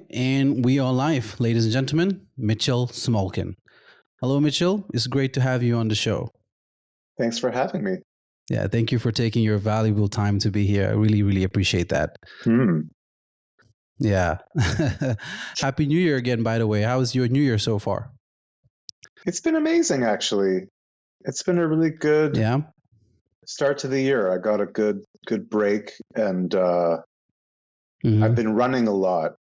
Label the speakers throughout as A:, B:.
A: right, and we are live, ladies and gentlemen. Mitchell Smolkin. Hello, Mitchell. It's great to have you on the show.
B: Thanks for having me.
A: Yeah, thank you for taking your valuable time to be here. I really, really appreciate that. Yeah. Happy New Year again, by the way. How was your New Year so far?
B: It's been amazing, actually. It's been a really good start to the year. I got a good break, and I've been running a lot.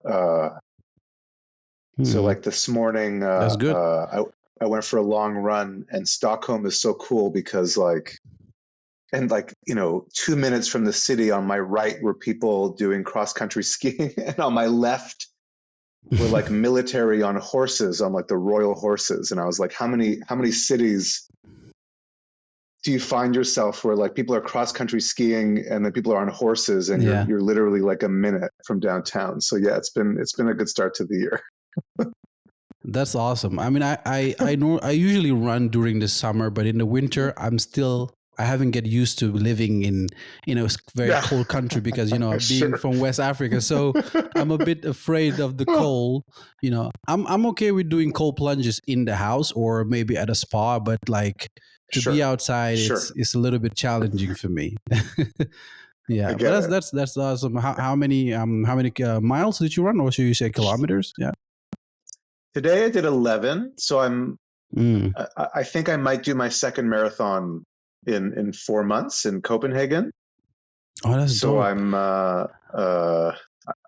B: So, like this morning,
A: That's good.
B: I went for a long run, and Stockholm is so cool because, 2 minutes from the city on my right were people doing cross-country skiing, and on my left were like military on horses, on like the royal horses. And I was like, how many cities do you find yourself where like people are cross-country skiing and then people are on horses, and you're literally like a minute from downtown? So yeah, it's been a good start to the year.
A: That's awesome. I mean, I know I usually run during the summer, but in the winter, I haven't get used to living in a very cold country because being from West Africa. So I'm a bit afraid of the cold. I'm okay with doing cold plunges in the house or maybe at a spa, but like to be outside, it's a little bit challenging for me. Yeah, but that's awesome. How many miles did you run, or should you say kilometers? Yeah.
B: Today I did 11, so I think I might do my second marathon in 4 months in Copenhagen.
A: Oh, that's
B: so
A: dope.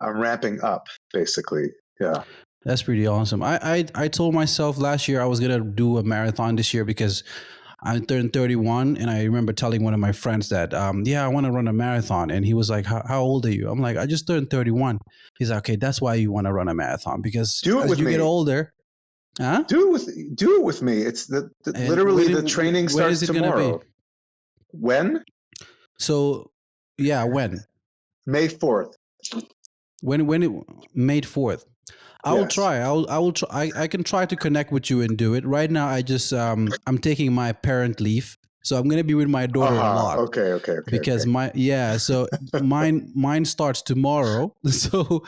B: I'm ramping up, basically. Yeah.
A: That's pretty awesome. I told myself last year I was gonna do a marathon this year because I turned 31, and I remember telling one of my friends that I want to run a marathon, and he was like, how old are you? I'm like, I just turned 31. He's like, okay, that's why you want to run a marathon, because as you get older. Huh?
B: Do it with me. It's literally the training starts tomorrow. When?
A: So, yeah, when?
B: May 4th.
A: When May 4th. I will try. I will try. I can try to connect with you and do it. Right now, I just I'm taking my parent leave, so I'm gonna be with my daughter a lot.
B: Okay.
A: Because so mine starts tomorrow. So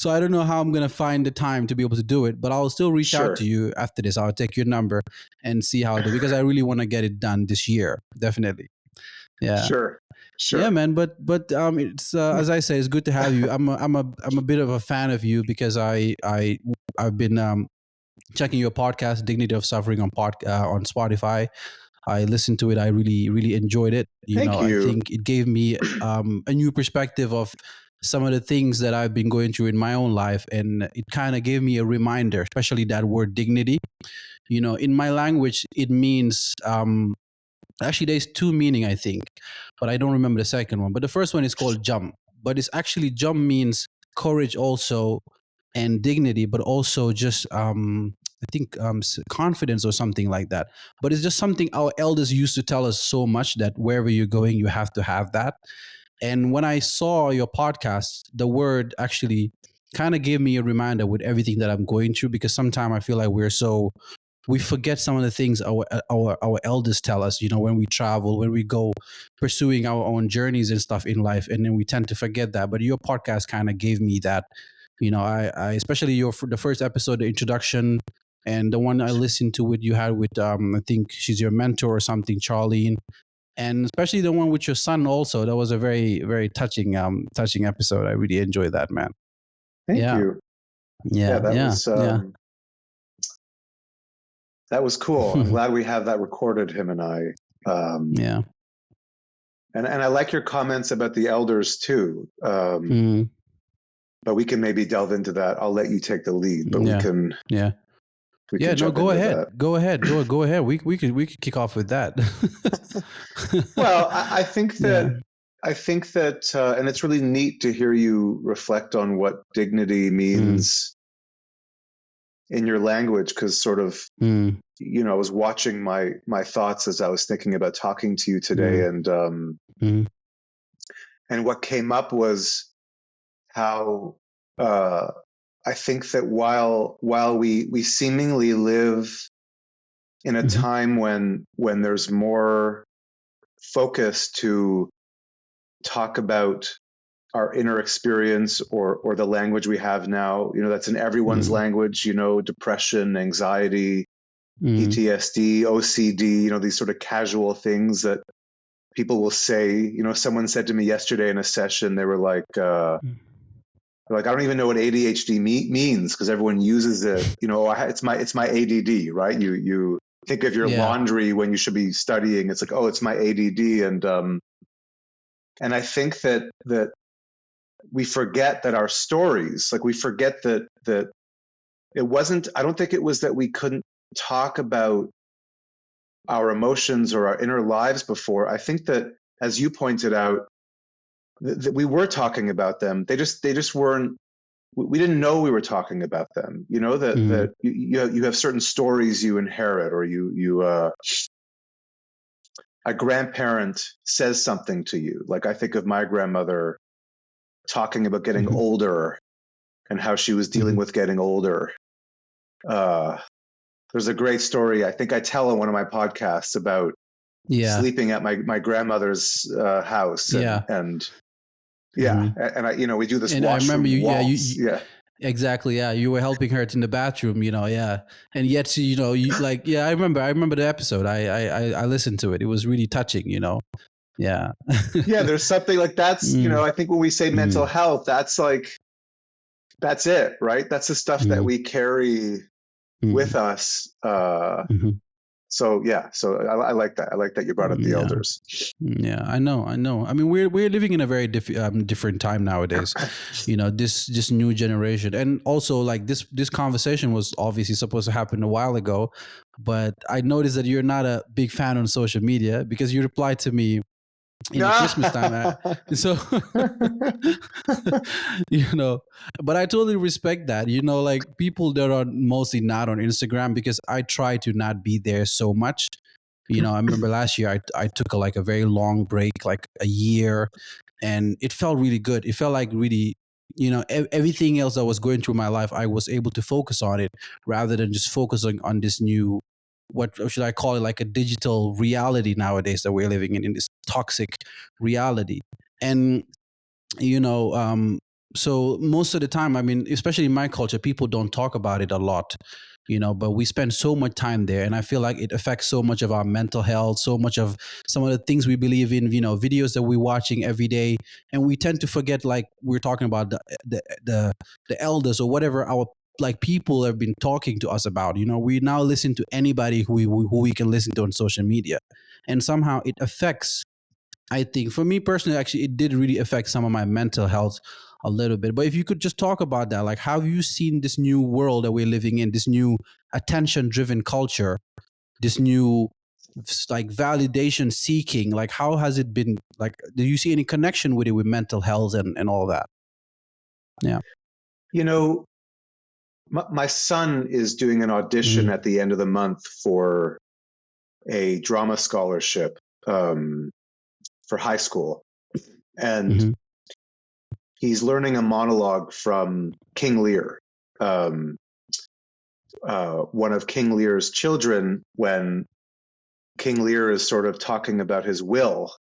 A: I don't know how I'm gonna find the time to be able to do it, but I'll still reach out to you after this. I'll take your number and see how to, because I really want to get it done this year, definitely. Yeah.
B: Sure.
A: Yeah, man. But it's as I say, it's good to have you. I'm a bit of a fan of you because I've been checking your podcast, Dignity of Suffering, on Spotify. I listened to it. I really enjoyed it.
B: Thank you.
A: I think it gave me a new perspective of some of the things that I've been going through in my own life, and it kind of gave me a reminder, especially that word dignity. In my language, it means actually there's two meaning, I think, but I don't remember the second one. But the first one is called jump, but it's actually jump means courage also, and dignity, but also just I think confidence or something like that. But it's just something our elders used to tell us so much, that wherever you're going, you have to have that. And when I saw your podcast, the word actually kind of gave me a reminder with everything that I'm going through, because sometimes I feel like we forget some of the things our elders tell us, when we travel, when we go pursuing our own journeys and stuff in life, and then we tend to forget that. But your podcast kind of gave me that. I especially the first episode, the introduction, and the one I listened to with I think she's your mentor or something, Charlene, and especially the one with your son also. That was a very, very touching episode. I really enjoyed that, man.
B: Thank you.
A: Yeah,
B: that was cool. I'm glad we have that recorded, him and I.
A: Yeah.
B: And I like your comments about the elders too. But we can maybe delve into that. I'll let you take the lead, but we can.
A: Yeah. No, go ahead. Go ahead. Go ahead. We could kick off with that.
B: Well, I think that and it's really neat to hear you reflect on what dignity means in your language, because sort of I was watching my thoughts as I was thinking about talking to you today, and what came up was how I think that while we seemingly live in a time when there's more focus to talk about our inner experience or the language we have now, that's in everyone's language, depression, anxiety, PTSD, OCD, these sort of casual things that people will say. Someone said to me yesterday in a session, they were like, I don't even know what ADHD means, because everyone uses it. It's my ADD, right? You think of your laundry when you should be studying. It's like, oh, it's my ADD, and I think that we forget that our stories, like we forget that it wasn't. I don't think it was that we couldn't talk about our emotions or our inner lives before. I think that, as you pointed out, that we were talking about them. They just weren't. We didn't know we were talking about them. That you have certain stories you inherit, or a grandparent says something to you. Like, I think of my grandmother talking about getting older and how she was dealing with getting older. There's a great story I think I tell on one of my podcasts about sleeping at my grandmother's house, and we do this
A: and
B: washroom
A: I remember you,
B: waltz.
A: Exactly. Yeah. You were helping her in the bathroom, and yet, I remember the episode. I listened to it. It was really touching, Yeah.
B: There's something like that's, I think when we say mental health, that's it, right? That's the stuff that we carry with us. So I like that. I like that you brought up the elders.
A: Yeah, I know. I mean, we're living in a very different time nowadays. This new generation, and also like this conversation was obviously supposed to happen a while ago, but I noticed that you're not a big fan on social media, because you replied to me in the Christmas time. So, but I totally respect that. Like, people that are mostly not on Instagram, because I try to not be there so much. I remember last year I took a very long break, like a year, and it felt really good. It felt like really, everything else that was going through my life, I was able to focus on it rather than just focusing on this new, what should I call it, like a digital reality nowadays that we're living in this toxic reality. And, so most of the time, I mean, especially in my culture, people don't talk about it a lot, but we spend so much time there. And I feel like it affects so much of our mental health, so much of some of the things we believe in, videos that we're watching every day. And we tend to forget, like we're talking about the elders or whatever our like people have been talking to us about. We now listen to anybody who we can listen to on social media. And somehow it affects, I think, for me personally, actually, it did really affect some of my mental health a little bit. But if you could just talk about that, like, how have you seen this new world that we're living in, this new attention driven culture, this new like validation seeking, like, how has it been? Like, do you see any connection with it, with mental health and all that? Yeah.
B: My son is doing an audition at the end of the month for a drama scholarship for high school. And he's learning a monologue from King Lear, one of King Lear's children, when King Lear is sort of talking about his will.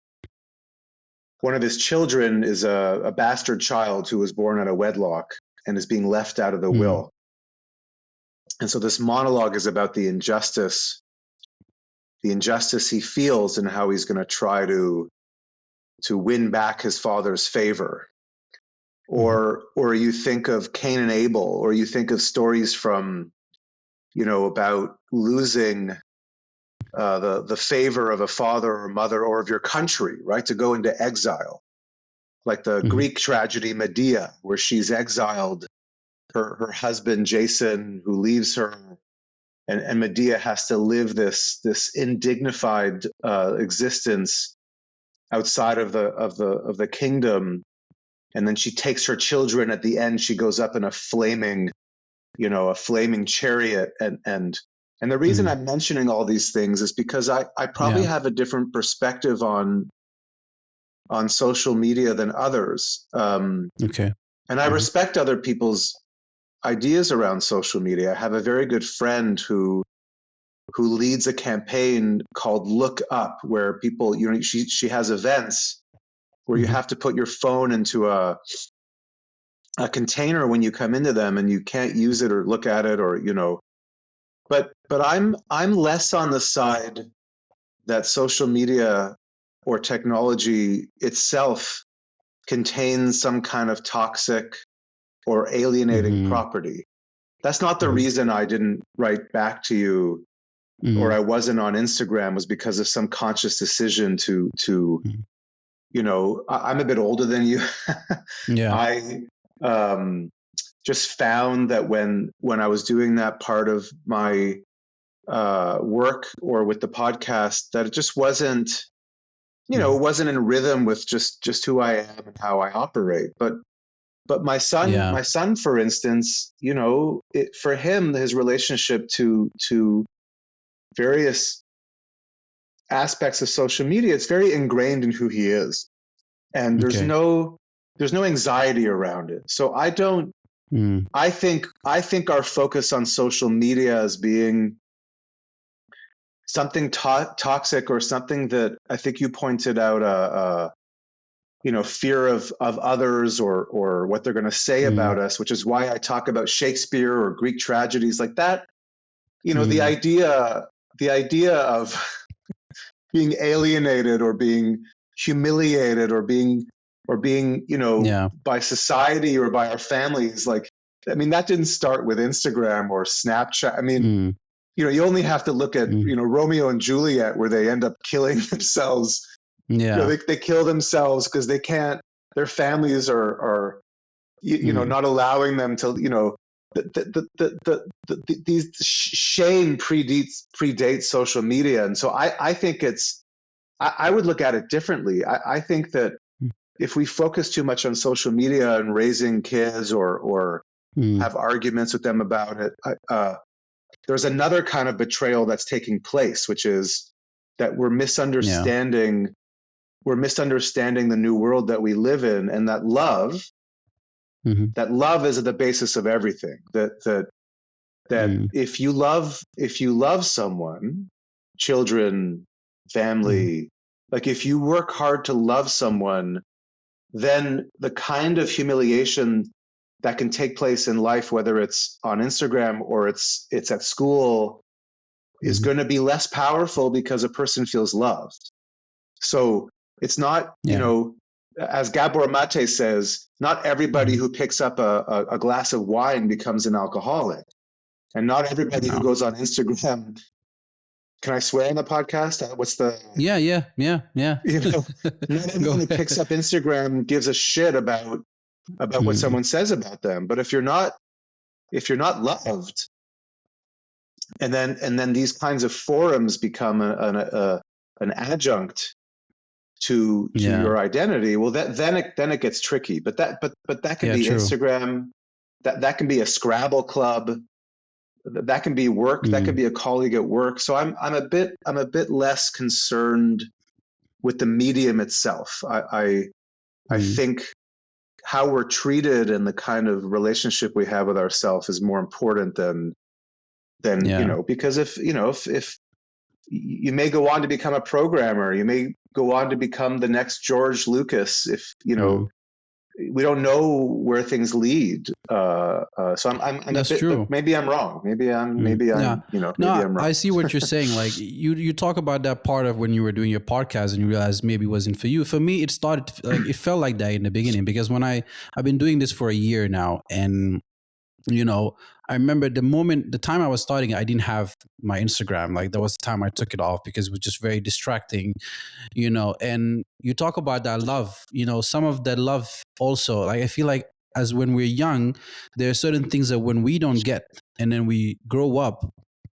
B: One of his children is a bastard child who was born out of wedlock and is being left out of the will. And so this monologue is about the injustice he feels, and how he's going to try to win back his father's favor. Or you think of Cain and Abel, or you think of stories from, about losing the favor of a father or mother, or of your country, right? To go into exile, like the Greek tragedy Medea, where she's exiled, her husband Jason, who leaves her, and Medea has to live this indignified existence outside of the kingdom. And then she takes her children at the end. She goes up in a flaming chariot. And the reason I'm mentioning all these things is because I probably have a different perspective on social media than others.
A: Okay.
B: And I respect other people's ideas around social media. I have a very good friend who leads a campaign called Look Up, where people, she has events where you have to put your phone into a container when you come into them, and you can't use it or look at it, or but I'm less on the side that social media or technology itself contains some kind of toxic or alienating property. That's not the reason I didn't write back to you or I wasn't on Instagram, was because of some conscious decision to I'm a bit older than you.
A: Yeah.
B: I just found that when I was doing that part of my work or with the podcast, that it just wasn't, it wasn't in rhythm with just who I am and how I operate. But my son, for instance, for him, his relationship to various aspects of social media, it's very ingrained in who he is, and there's no anxiety around it. So I don't. I think our focus on social media as being something toxic, or something that I think you pointed out, fear of others, or what they're going to say about us, which is why I talk about Shakespeare or Greek tragedies like that. The idea of being alienated or being humiliated or being by society or by our families, that didn't start with Instagram or Snapchat. You only have to look at Romeo and Juliet, where they end up killing themselves. They kill themselves because they can't, their families are not allowing them to, these shame predates social media. And so I think I would look at it differently. I think that if we focus too much on social media and raising kids or have arguments with them about it, there's another kind of betrayal that's taking place, which is that we're misunderstanding the new world that we live in, and that love is at the basis of everything. That if you love someone, children, family, if you work hard to love someone, then the kind of humiliation that can take place in life, whether it's on Instagram or it's at school, is going to be less powerful because a person feels loved. So it's not, as Gabor Mate says, not everybody who picks up a glass of wine becomes an alcoholic. And not everybody who goes on Instagram. Can I swear on the podcast? What's the?
A: Yeah.
B: Not everyone who picks up Instagram gives a shit about what someone says about them. But if you're not loved, and then these kinds of forums become an adjunct to your identity, well, then it gets tricky. But that can be true. Instagram. That can be a Scrabble club. That can be work. That could be a colleague at work. So I'm a bit less concerned with the medium itself. I think how we're treated and the kind of relationship we have with ourselves is more important than because if you may go on to become a programmer, you may go on to become the next George Lucas. If we don't know where things lead. So I'm
A: That's
B: a bit,
A: true.
B: Maybe I'm wrong. Maybe I'm wrong.
A: I see what you're saying. Like you talk about that part of when you were doing your podcast and you realized maybe it wasn't for you. For me, it started it felt like that in the beginning, because when I've been doing this for a year now, and I remember the time I was starting, I didn't have my Instagram. Like there was the time I took it off because it was just very distracting, and you talk about that love, some of that love also, like I feel like as when we're young, there are certain things that when we don't get, and then we grow up,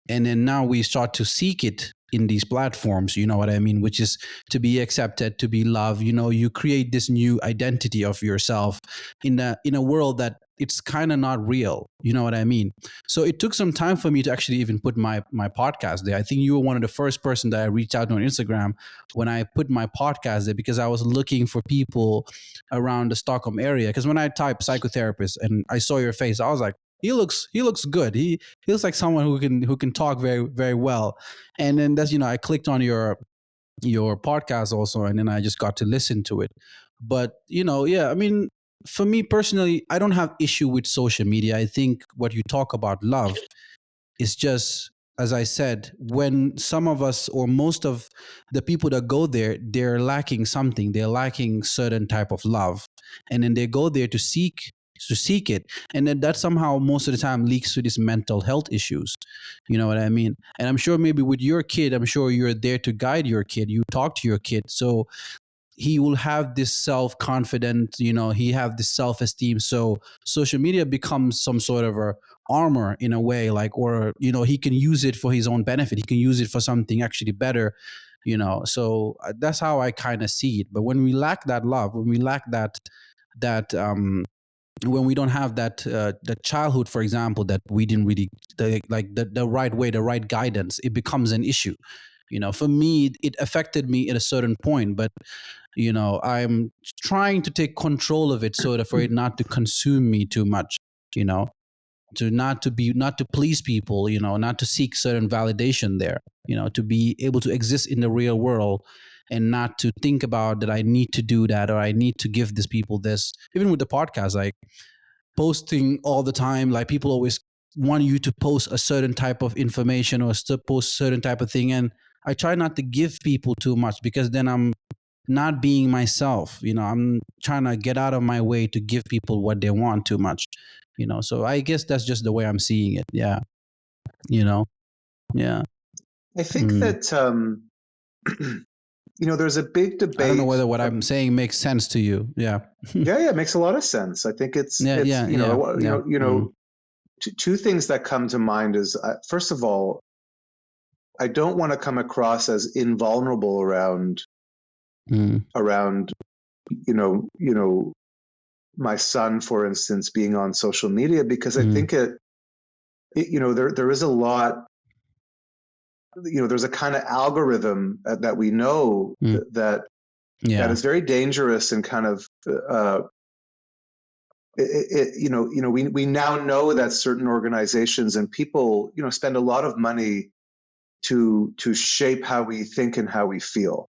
A: and then now we start to seek it in these platforms, you know what I mean, which is to be accepted, to be loved. You create this new identity of yourself in a world that it's kind of not real, you know what I mean. So it took some time for me to actually even put my podcast there. I think you were one of the first person that I reached out to on Instagram when I put my podcast there, because I was looking for people around the Stockholm area. Because when I typed psychotherapist and I saw your face, I was like, he looks good. He looks like someone who can talk very, very well. And then that's, I clicked on your your podcast also, and then I just got to listen to it. But yeah, I mean, for me personally, I don't have issue with social media. I think what you talk about love is just, as I said, when some of us or most of the people that go there, they're lacking something. They're lacking certain type of love, and then they go there to seek it, and then that somehow most of the time leaks to these mental health issues. You know what I mean? And I'm sure maybe with your kid, I'm sure you're there to guide your kid. You talk to your kid, so he will have this self-confidence, he have this self-esteem. So social media becomes some sort of a armor in a way, like, or he can use it for his own benefit, he can use it for something actually better. So that's how I kind of see it. But when we lack that love, when we lack that when we don't have that childhood, for example, that we didn't really the right way, the right guidance, it becomes an issue. For me, it affected me at a certain point, but I'm trying to take control of it so that for it not to consume me too much, you know not to please people, not to seek certain validation there, to be able to exist in the real world, and not to think about that I need to do that or I need to give these people this. Even with the podcast, like posting all the time, like people always want you to post a certain type of information or to post certain type of thing, and I try not to give people too much, because then I'm not being myself. I'm trying to get out of my way to give people what they want too much. So I guess that's just the way I'm seeing it. Yeah. you know yeah.
B: I think
A: mm.
B: that there's a big
A: I don't know
B: debate.
A: whether what I'm saying makes sense to you. Yeah.
B: Yeah, it makes a lot of sense. I think
A: Yeah,
B: it's
A: yeah, yeah, yeah.
B: two things that come to mind is, first of all, I don't want to come across as invulnerable around my son, for instance, being on social media, because I think there is a lot. There's a kind of algorithm that we know that
A: Yeah.
B: is very dangerous, and kind of we now know that certain organizations and people spend a lot of money to shape how we think and how we feel,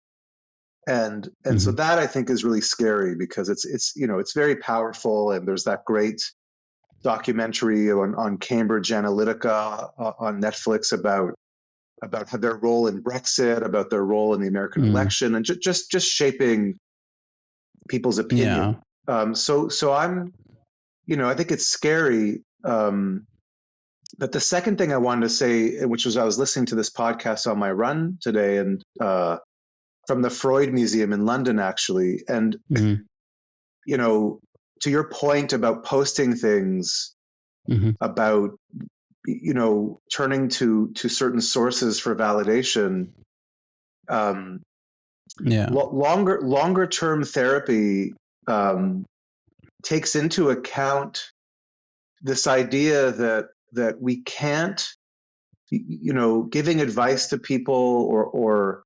B: and so that I think is really scary, because it's very powerful. And there's that great documentary on Cambridge Analytica on Netflix about their role in Brexit, about their role in the American election, and just shaping people's
A: Yeah.
B: opinion. So I'm, I think it's scary. But the second thing I wanted to say, which was I was listening to this podcast on my run today, and from the Freud Museum in London, actually, and to your point about posting things, about turning to certain sources for validation. Longer term therapy takes into account this idea that we can't, giving advice to people, or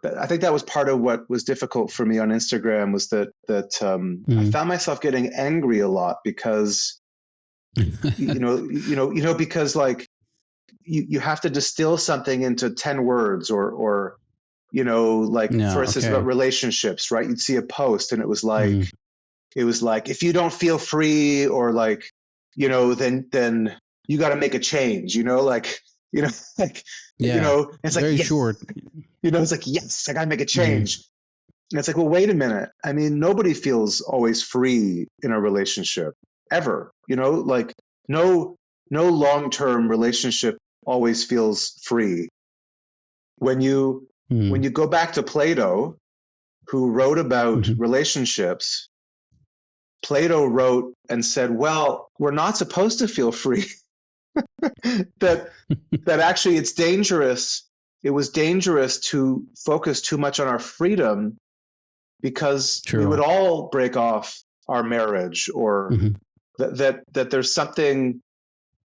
B: I think that was part of what was difficult for me on Instagram, was that I found myself getting angry a lot, because because like you have to distill something into 10 words, or like, for instance, about relationships, right? You'd see a post and it was like if you don't feel free, or like then you got to make a change, like like it's like,
A: very
B: yes,
A: short.
B: It's like, yes, I got to make a change. And it's like, well, wait a minute. I mean, nobody feels always free in a relationship, ever. Like no long-term relationship always feels free. When you go back to Plato, who wrote about relationships, Plato wrote and said, well, we're not supposed to feel free. that actually it's dangerous. It was dangerous to focus too much on our freedom, because we would all break off our marriage, or that there's something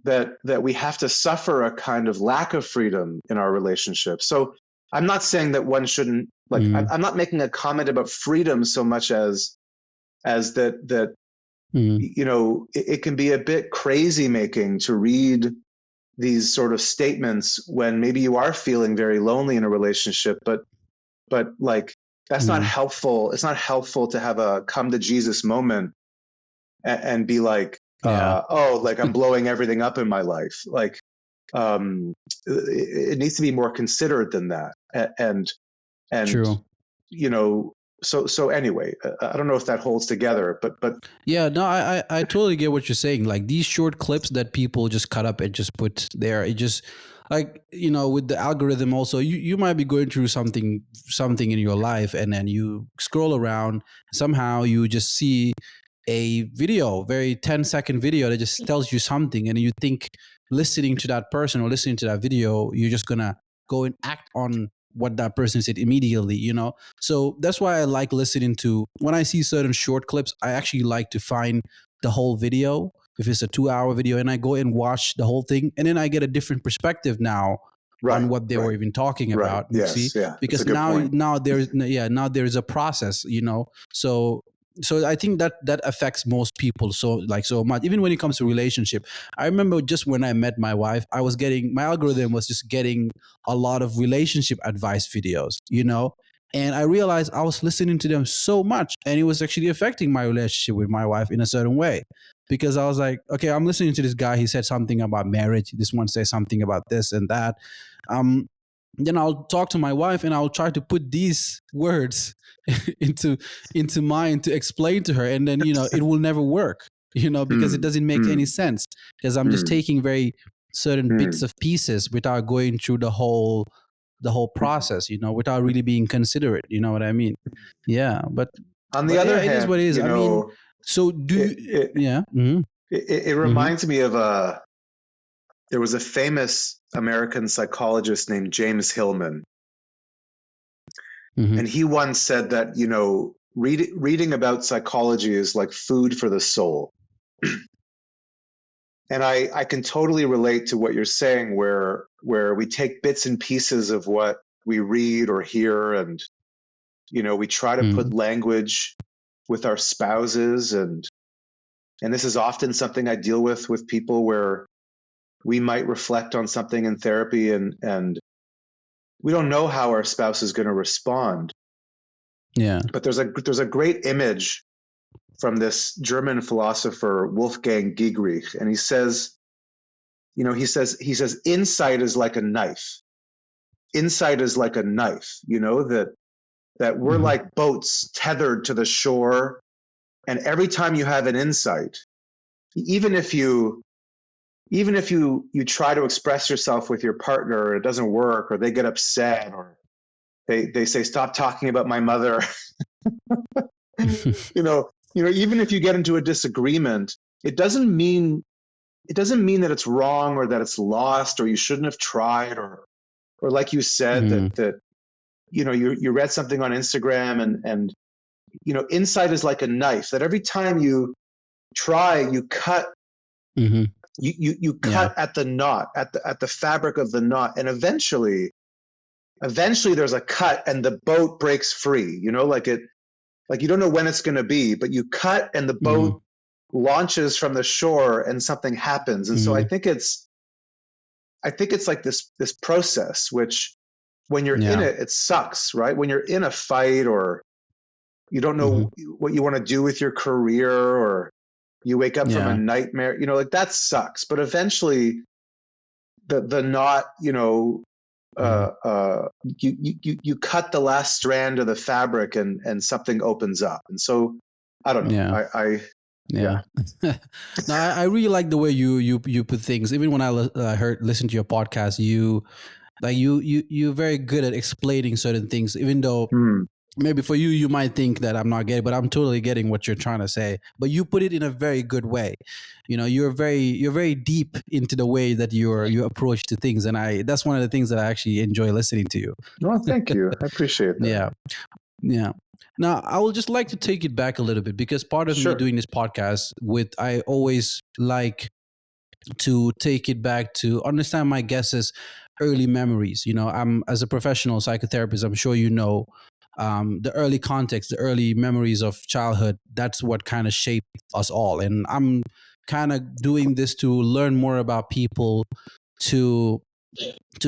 B: that we have to suffer a kind of lack of freedom in our relationship. So I'm not saying that one shouldn't, like, I'm not making a comment about freedom so much as that it can be a bit crazy making to read these sort of statements when maybe you are feeling very lonely in a relationship, but but like that's not helpful. It's not helpful to have a come to Jesus moment and be like, oh, like I'm blowing everything up in my life. Like, it needs to be more considerate than that. And
A: True.
B: you know, so anyway, I don't know if that holds together, but
A: yeah, no, I totally get what you're saying. Like these short clips that people just cut up and just put there, it just like, you know, with the algorithm also, you might be going through something in your life, and then you scroll around, somehow you just see a video, very 10-second video that just tells you something, and you think listening to that person or listening to that video, you're just gonna go and act on what that person said immediately, you know. So that's why I like listening to, when I see certain short clips, I actually like to find the whole video if it's a 2-hour video, and I go and watch the whole thing, and then I get a different perspective now on what they were even talking about. You see, because now there's a process, you know. So I think that affects most people so much, even when it comes to relationship. I remember just when I met my wife, my algorithm was just getting a lot of relationship advice videos, you know. And I realized I was listening to them so much, and it was actually affecting my relationship with my wife in a certain way, because I was like, okay, I'm listening to this guy, he said something about marriage, this one says something about this and that. Then I'll talk to my wife and I'll try to put these words into mine to explain to her, and then, you know, it will never work, you know, because it doesn't make any sense, because I'm just taking very certain bits of pieces without going through the whole process, you know, without really being considerate, you know what I mean? Yeah, but
B: on the other hand,
A: it is what it is. I mean, so do
B: it reminds me of there was a famous American psychologist named James Hillman. And he once said that, you know, reading about psychology is like food for the soul. And I can totally relate to what you're saying, where we take bits and pieces of what we read or hear, and, you know, we try to put language with our spouses, and this is often something I deal with people, where we might reflect on something in therapy, and we don't know how our spouse is going to respond.
A: Yeah.
B: But there's a great image from this German philosopher Wolfgang Dietrich, and he says, you know, he says insight is like a knife. Insight is like a knife, you know, that we're like boats tethered to the shore, and every time you have an insight, even if you try to express yourself with your partner, it doesn't work, or they get upset, or they say, stop talking about my mother. you know, even if you get into a disagreement, it doesn't mean that it's wrong, or that it's lost, or you shouldn't have tried, or like you said, that you know, you read something on Instagram, and you know, insight is like a knife, that every time you try, you cut you cut at the knot, at the fabric of the knot, and eventually there's a cut and the boat breaks free, you know, like you don't know when it's going to be, but you cut and the boat launches from the shore and something happens. And so I think it's like this process, which when you're in it, it sucks, right? When you're in a fight, or you don't know what you want to do with your career, or you wake up from a nightmare, you know, like that sucks. But eventually the knot, you know, you cut the last strand of the fabric, and something opens up. And so I don't know.
A: No, I really like the way you put things. Even when I listen to your podcast, you're very good at explaining certain things, even though maybe for you might think that I'm not getting, but I'm totally getting what you're trying to say. But you put it in a very good way. You know, you're very deep into the way that you approach to things, and that's one of the things that I actually enjoy listening to you.
B: Well, thank you. I appreciate that.
A: Yeah. Now, I would just like to take it back a little bit, because part of me doing this podcast I always like to take it back to understand my guests' early memories. You know, I'm, as a professional psychotherapist, I'm sure you know, the early context, the early memories of childhood, that's what kind of shaped us all. And I'm kind of doing this to learn more about people, to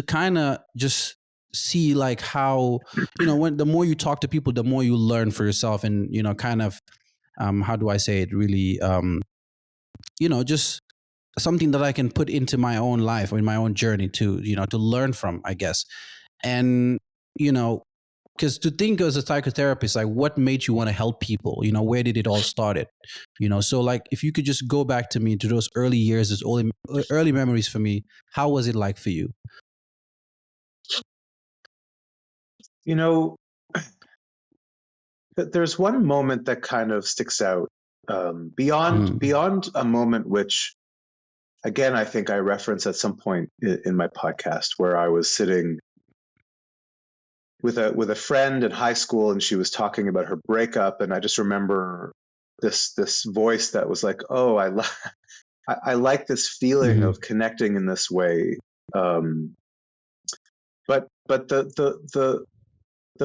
A: kind of just see like how, when the more you talk to people, the more you learn for yourself, and kind of, how do I say it, really, just something that I can put into my own life or in my own journey to, to learn from, I guess. And, you know, because to think as a psychotherapist, like what made you want to help people? Where did it all started? So like if you could just go back to me to those early years, those early memories for me, how was it like for you?
B: You know, there's one moment that kind of sticks out, beyond a moment which, again, I think I referenced at some point in my podcast, where I was sitting with a friend in high school, and she was talking about her breakup, and I just remember this voice that was like, "Oh, I like this feeling of connecting in this way." But the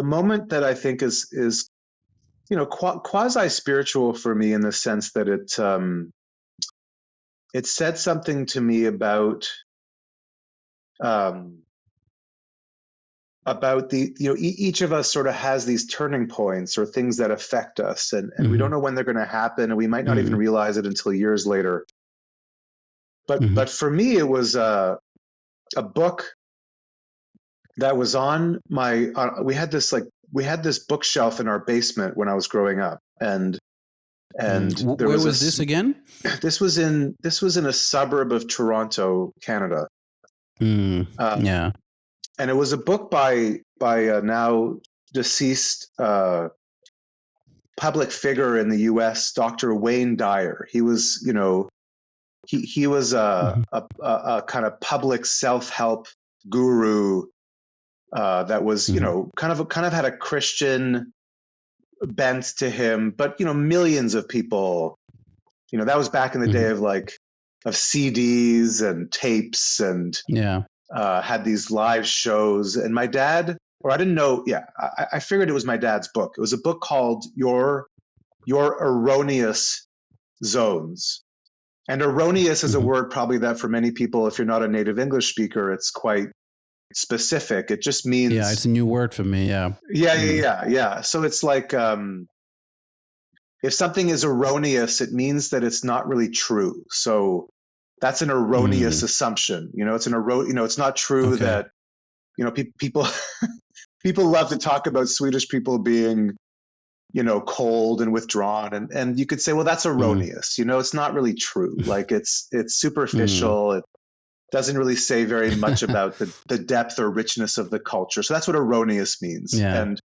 B: moment that I think is quasi spiritual for me, in the sense that it said something to me about each of us sort of has these turning points or things that affect us, and we don't know when they're going to happen, and we might not even realize it until years later. But for me, it was a book that was on my. We had this bookshelf in our basement when I was growing up, and there
A: where
B: was
A: was this again?
B: This was in a suburb of Toronto, Canada.
A: Yeah.
B: And it was a book by a now deceased public figure in the U.S., Dr. Wayne Dyer. He was, he was a kind of public self-help guru that was, kind of had a Christian bent to him, but millions of people, that was back in the day of CDs and tapes, and had these live shows. And my dad, or I didn't know, I figured it was my dad's book. It was a book called Your Erroneous Zones. And erroneous is a word probably that for many people, if you're not a native English speaker, it's quite specific. It just means,
A: it's a new word for me.
B: Yeah. So it's like, if something is erroneous, it means that it's not really true. So that's an erroneous assumption. It's it's not true that, people people love to talk about Swedish people being, cold and withdrawn, and you could say, well, that's erroneous. It's not really true. Like it's superficial. It doesn't really say very much about the depth or richness of the culture. So that's what erroneous means. And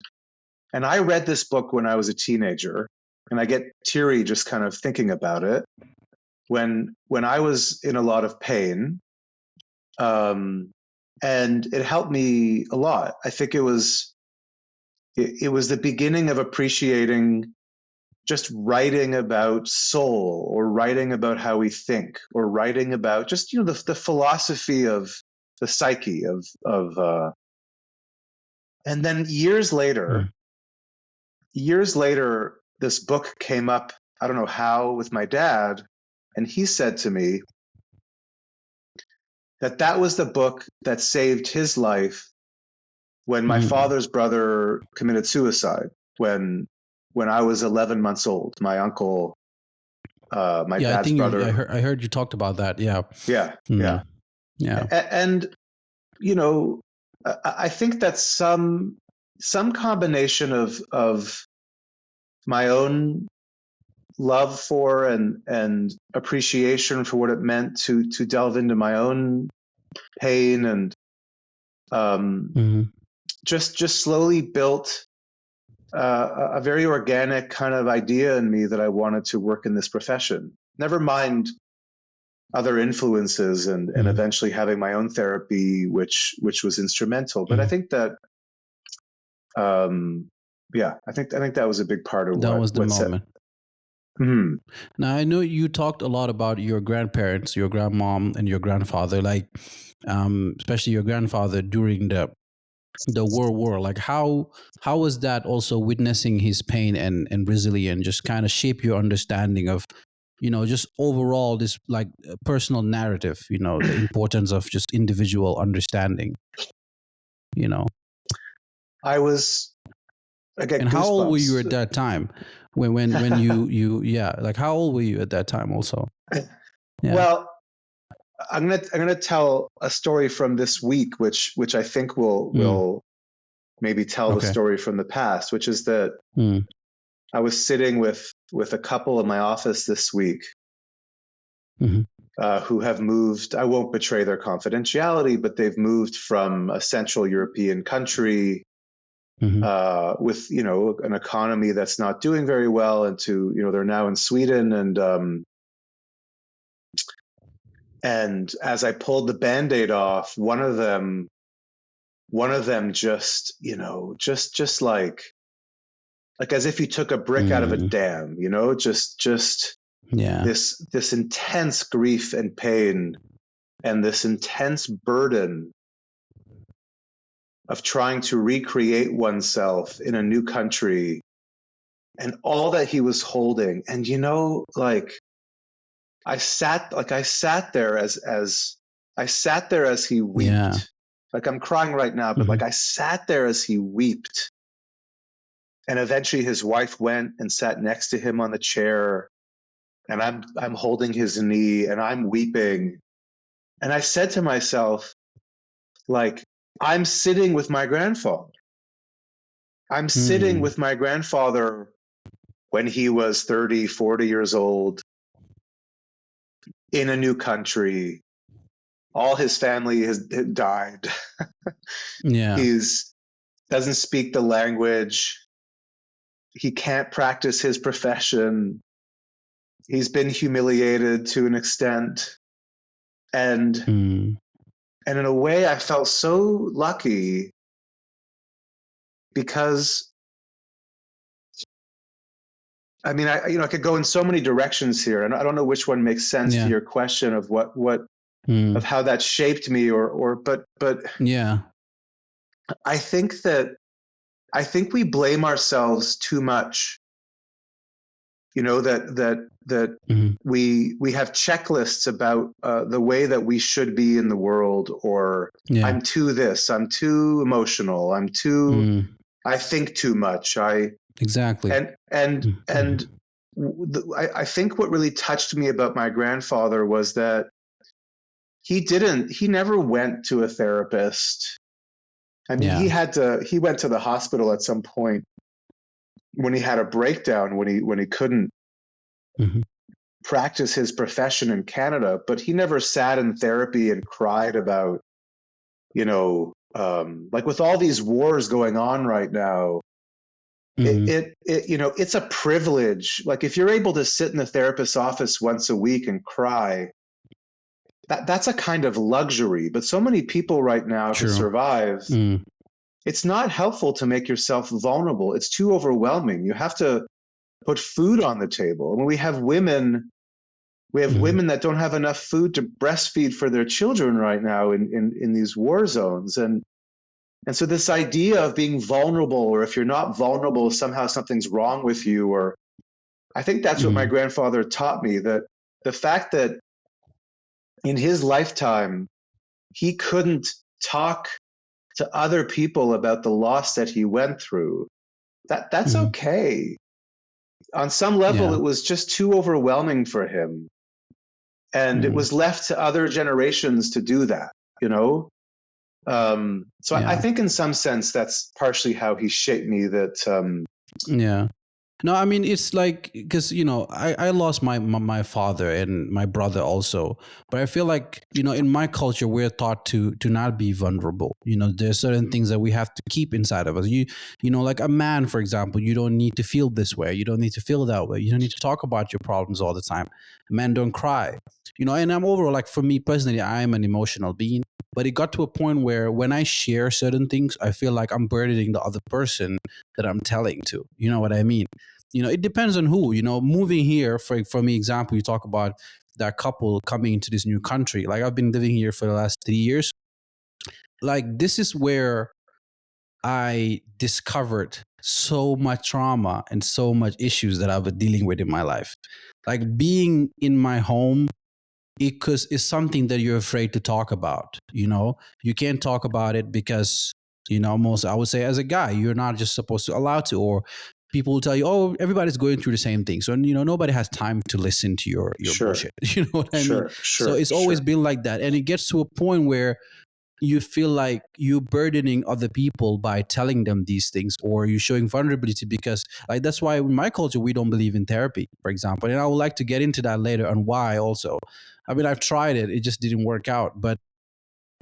B: I read this book when I was a teenager, and I get teary just kind of thinking about it. When I was in a lot of pain, and it helped me a lot. I think it was the beginning of appreciating just writing about soul, or writing about how we think, or writing about just the philosophy of the psyche of and then years later, this book came up, I don't know how, with my dad, and he said to me that was the book that saved his life when my father's brother committed suicide, when I was 11 months old. My uncle, my dad's brother.
A: I heard you talked about that. Yeah.
B: And I think that some combination of my own love for and appreciation for what it meant to delve into my own pain, and just slowly built a very organic kind of idea in me that I wanted to work in this profession. Never mind other influences, and eventually having my own therapy, which was instrumental. But I think that, I think that was a big part of
A: that was the moment. Now, I know you talked a lot about your grandparents, your grandmom and your grandfather, like, especially your grandfather during the World War. Like how was that also witnessing his pain and resilience just kind of shape your understanding of, just overall this like personal narrative, the importance of just individual understanding,
B: I was, I get
A: And how old were you
B: goosebumps.
A: at that time? When you like how old were you at that time also? Yeah.
B: Well, I'm gonna tell a story from this week, which I think
A: Mm.
B: will maybe tell the
A: Okay.
B: story from the past, which is that
A: Mm.
B: I was sitting with a couple in my office this week
A: Mm-hmm.
B: who have moved. I won't betray their confidentiality, but they've moved from a Central European country
A: Mm-hmm.
B: with an economy that's not doing very well into they're now in Sweden, and as I pulled the Band-Aid off, one of them just just like as if you took a brick out of a
A: Mm.
B: dam, just
A: Yeah.
B: this intense grief and pain and this intense burden of trying to recreate oneself in a new country and all that he was holding. And like I sat there as he
A: Yeah.
B: wept. Like I'm crying right now, but
A: Mm-hmm.
B: like I sat there as he wept. And eventually his wife went and sat next to him on the chair, and I'm holding his knee and I'm weeping. And I said to myself, like, I'm sitting with my grandfather. I'm sitting
A: Mm.
B: with my grandfather when he was 30, 40 years old in a new country. All his family has died.
A: Yeah.
B: He's doesn't speak the language. He can't practice his profession. He's been humiliated to an extent. And
A: Mm.
B: and in a way I felt so lucky because I mean I could go in so many directions here, and I don't know which one makes sense to
A: Yeah.
B: your question of what
A: Mm.
B: of how that shaped me or but
A: Yeah.
B: I think that I think we blame ourselves too much. That
A: Mm-hmm.
B: we have checklists about the way that we should be in the world, or
A: Yeah.
B: I'm too this, I'm too emotional,
A: Mm.
B: I think too much,
A: Exactly.
B: and
A: Mm-hmm.
B: I think what really touched me about my grandfather was that he never went to a therapist. I mean,
A: Yeah.
B: he went to the hospital at some point when he had a breakdown, when he couldn't
A: Mm-hmm.
B: practice his profession in Canada, but he never sat in therapy and cried about, like with all these wars going on right now,
A: Mm-hmm.
B: it's a privilege. Like if you're able to sit in the therapist's office once a week and cry, that's a kind of luxury. But so many people right now to
A: True.
B: survive,
A: Mm.
B: it's not helpful to make yourself vulnerable. It's too overwhelming. You have to put food on the table. I mean, we have
A: Mm-hmm.
B: women that don't have enough food to breastfeed for their children right now in these war zones. And so this idea of being vulnerable, or if you're not vulnerable, somehow something's wrong with you, or I think that's what my
A: Mm-hmm.
B: grandfather taught me, that the fact that in his lifetime, he couldn't talk to other people about the loss that he went through, that's
A: Mm-hmm.
B: okay. On some level,
A: Yeah.
B: it was just too overwhelming for him. And it
A: Mm-hmm.
B: was left to other generations to do that, you know? So I
A: Yeah.
B: think in some sense, that's partially how he shaped me
A: Yeah. No, I mean it's like because I lost my father and my brother also, but I feel like in my culture we're taught to not be vulnerable. There's certain things that we have to keep inside of us. Like a man, for example, you don't need to feel this way. You don't need to feel that way. You don't need to talk about your problems all the time. Men don't cry. And I'm overall, like, for me personally, I am an emotional being. But it got to a point where when I share certain things, I feel like I'm burdening the other person that I'm telling to. You know what I mean? It depends on who. Moving here, for me, example, you talk about that couple coming into this new country. Like, I've been living here for the last 3 years. Like, this is where I discovered so much trauma and so much issues that I've been dealing with in my life. Like, being in my home, because it's something that you're afraid to talk about. You can't talk about it because Almost, I would say, as a guy, you're not just supposed to allow to, or people will tell you, oh, everybody's going through the same thing. So, nobody has time to listen to your
B: Sure,
A: bullshit. You know what I mean?
B: sure,
A: So
B: sure,
A: it's always
B: sure.
A: been like that. And it gets to a point where you feel like you burdening other people by telling them these things, or you showing vulnerability, because like that's why in my culture we don't believe in therapy, for example. And I would like to get into that later on why also. I mean, I've tried it, it just didn't work out. But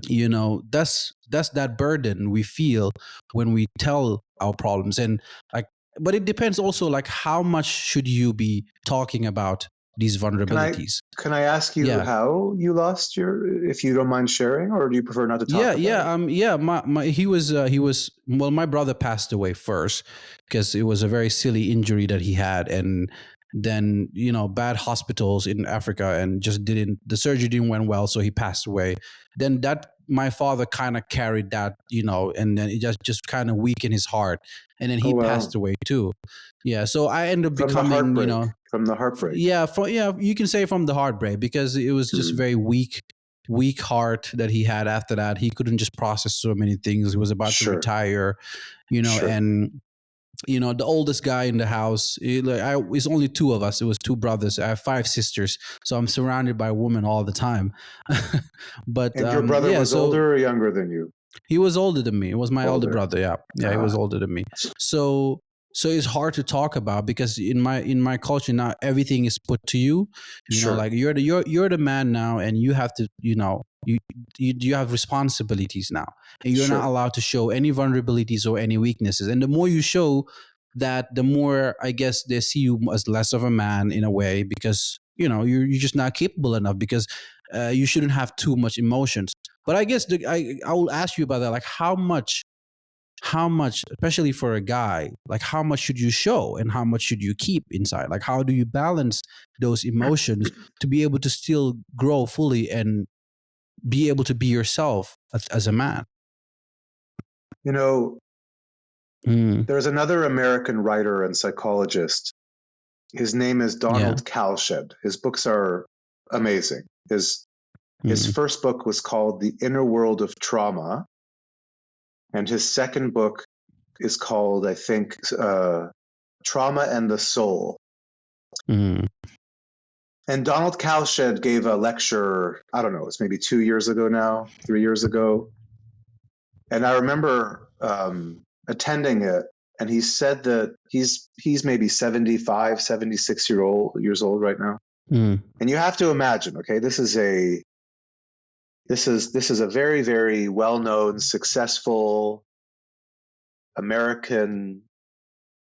A: that's that burden we feel when we tell our problems. And like, but it depends also, like, how much should you be talking about these
B: Can I
A: vulnerabilities?
B: can I ask you
A: Yeah.
B: how you lost if you don't mind sharing, or do you prefer not to
A: Yeah,
B: talk about it?
A: yeah. My he was, well, my brother passed away first because it was a very silly injury that he had, and then bad hospitals in Africa, and just didn't the surgery didn't went well, so he passed away. Then that my father kind of carried that, and then it just kind of weakened his heart, and then
B: Oh
A: he passed
B: well,
A: away too. Yeah, so I ended up
B: from the
A: becoming,
B: heartbreak, from the heartbreak.
A: yeah, you can say from the heartbreak, because it was just
B: Mm,
A: very weak heart that he had. After that, he couldn't just process so many things. He was about to
B: sure,
A: retire,
B: sure.
A: and the oldest guy in the house, it's only two of us. It was two brothers. I have five sisters, so I'm surrounded by women all the time. But
B: And your brother
A: yeah,
B: was
A: so
B: older or younger than you?
A: he was older than me. It was my older
B: Older.
A: brother. Yeah, yeah, he was
B: Ah,
A: older than me. So it's hard to talk about, because in my culture now, everything is put to you.
B: sure,
A: Like you're the man now, and you have to, you have responsibilities now, and you're not
B: sure.
A: allowed to show any vulnerabilities or any weaknesses. And the more you show that, the more, I guess, they see you as less of a man in a way, because you're just not capable enough, because you shouldn't have too much emotions. But I guess I will ask you about that. Like, how much, especially for a guy, like how much should you show and how much should you keep inside? Like, how do you balance those emotions to be able to still grow fully and be able to be yourself as a man?
B: You know,
A: Mm,
B: there's another American writer and psychologist. His name is
A: yeah.
B: Donald Kalshed. His books are amazing. His
A: Mm,
B: first book was called The Inner World of Trauma, and his second book is called, I think, Trauma and the Soul.
A: mm,
B: And Donald Kalshed gave a lecture, I don't know, it's maybe 2 years ago now, 3 years ago. And I remember attending it, and he said that he's maybe 75, 76 years old right now.
A: mm,
B: And you have to imagine, okay, this is a very, very well-known, successful American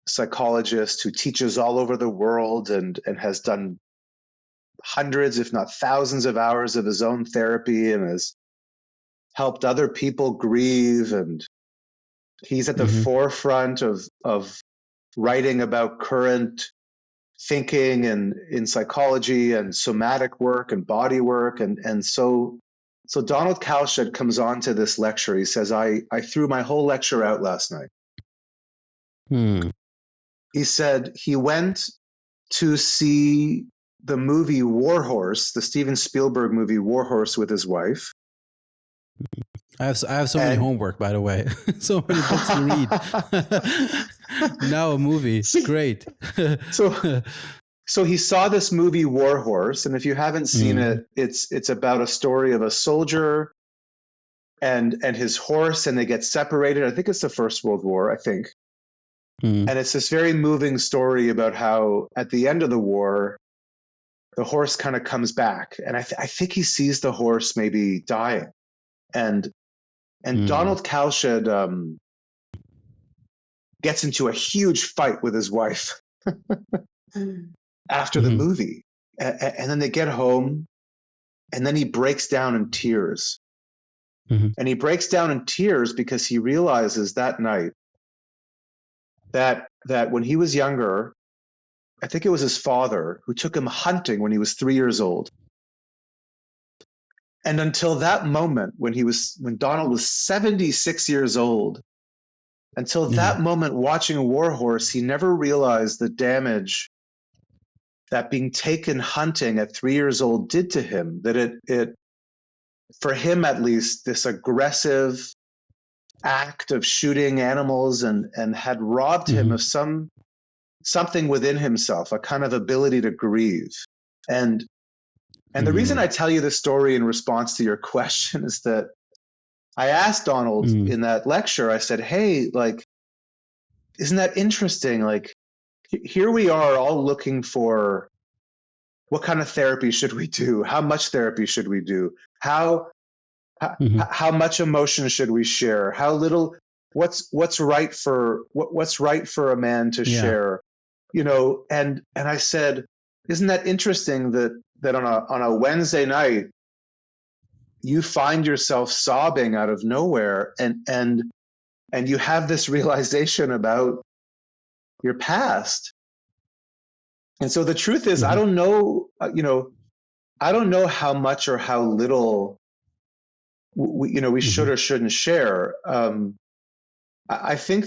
B: psychologist who teaches all over the world and has done hundreds, if not thousands, of hours of his own therapy, and has helped other people grieve. And he's at the
A: mm,
B: forefront of writing about current thinking and in psychology and somatic work and body work. And so Donald Kalshed comes on to this lecture. He says, I threw my whole lecture out last night.
A: mm.
B: He said he went to see the movie Warhorse, the Steven Spielberg movie Warhorse, with his wife.
A: I have so many
B: And
A: homework, by the way. So many books to read. Now a movie, great.
B: so so he saw this movie Warhorse, and if you haven't seen
A: Mm,
B: it, it's about a story of a soldier and his horse, and they get separated. I think it's the First World War, I think.
A: mm,
B: And it's this very moving story about how at the end of the war, the horse kind of comes back, and I think he sees the horse maybe dying, and
A: mm,
B: Donald Kalshed gets into a huge fight with his wife after the
A: mm,
B: movie, and then they get home, and then he breaks down in tears,
A: mm,
B: and he breaks down in tears because he realizes that night that when he was younger, I think it was his father who took him hunting when he was 3 years old. And until that moment, when Donald was 76 years old, until
A: yeah.
B: that moment watching Warhorse, he never realized the damage that being taken hunting at 3 years old did to him. That it for him at least, this aggressive, act of shooting animals and had robbed him of something within himself, a kind of ability to grieve. And the reason I tell you this story in response to your question is that I asked Donald in that lecture, I said, hey, like, isn't that interesting? Like, here we are all looking for what kind of therapy should we do? How much therapy should we do? How much emotion should we share? How little? What's right for a man to share? You know, and I said, isn't that interesting that on a Wednesday night you find yourself sobbing out of nowhere, and you have this realization about your past. And so the truth is, I don't know, I don't know how much or how little we should or shouldn't share. I think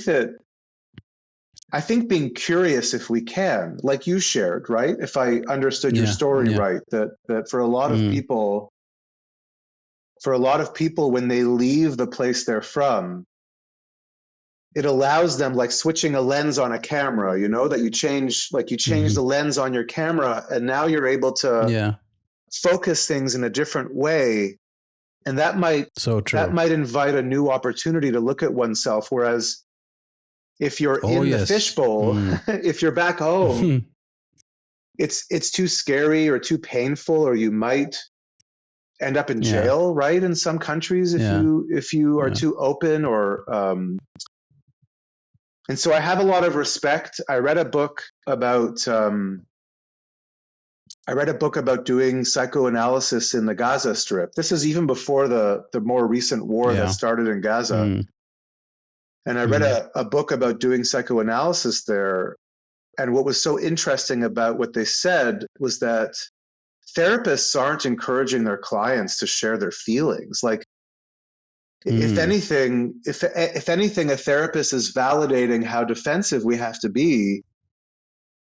B: being curious, if we can, like you shared, right? If I understood your story right, that for a lot of people, when they leave the place they're from, it allows them, like switching a lens on a camera, that you change the lens on your camera, and now you're able to focus things in a different way. And that might invite a new opportunity to look at oneself. Whereas if you're in the fishbowl, if you're back home, it's too scary or too painful, or you might end up in jail, right? In some countries, if you are too open, or and so I have a lot of respect. I read a book about doing psychoanalysis in the Gaza Strip. This is even before the more recent war that started in Gaza. And I read a book about doing psychoanalysis there. And what was so interesting about what they said was that therapists aren't encouraging their clients to share their feelings. Like, if anything, a therapist is validating how defensive we have to be,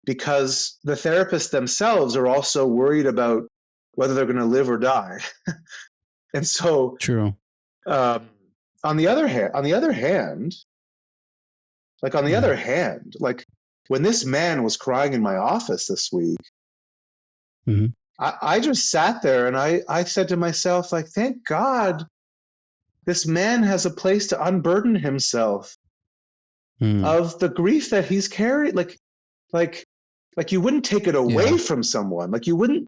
B: because the therapists themselves are also worried about whether they're going to live or die. And so, on the other hand, like when this man was crying in my office this week, I just sat there and I said to myself, like, thank God this man has a place to unburden himself of the grief that he's carried. Like you wouldn't take it away from someone. Like you wouldn't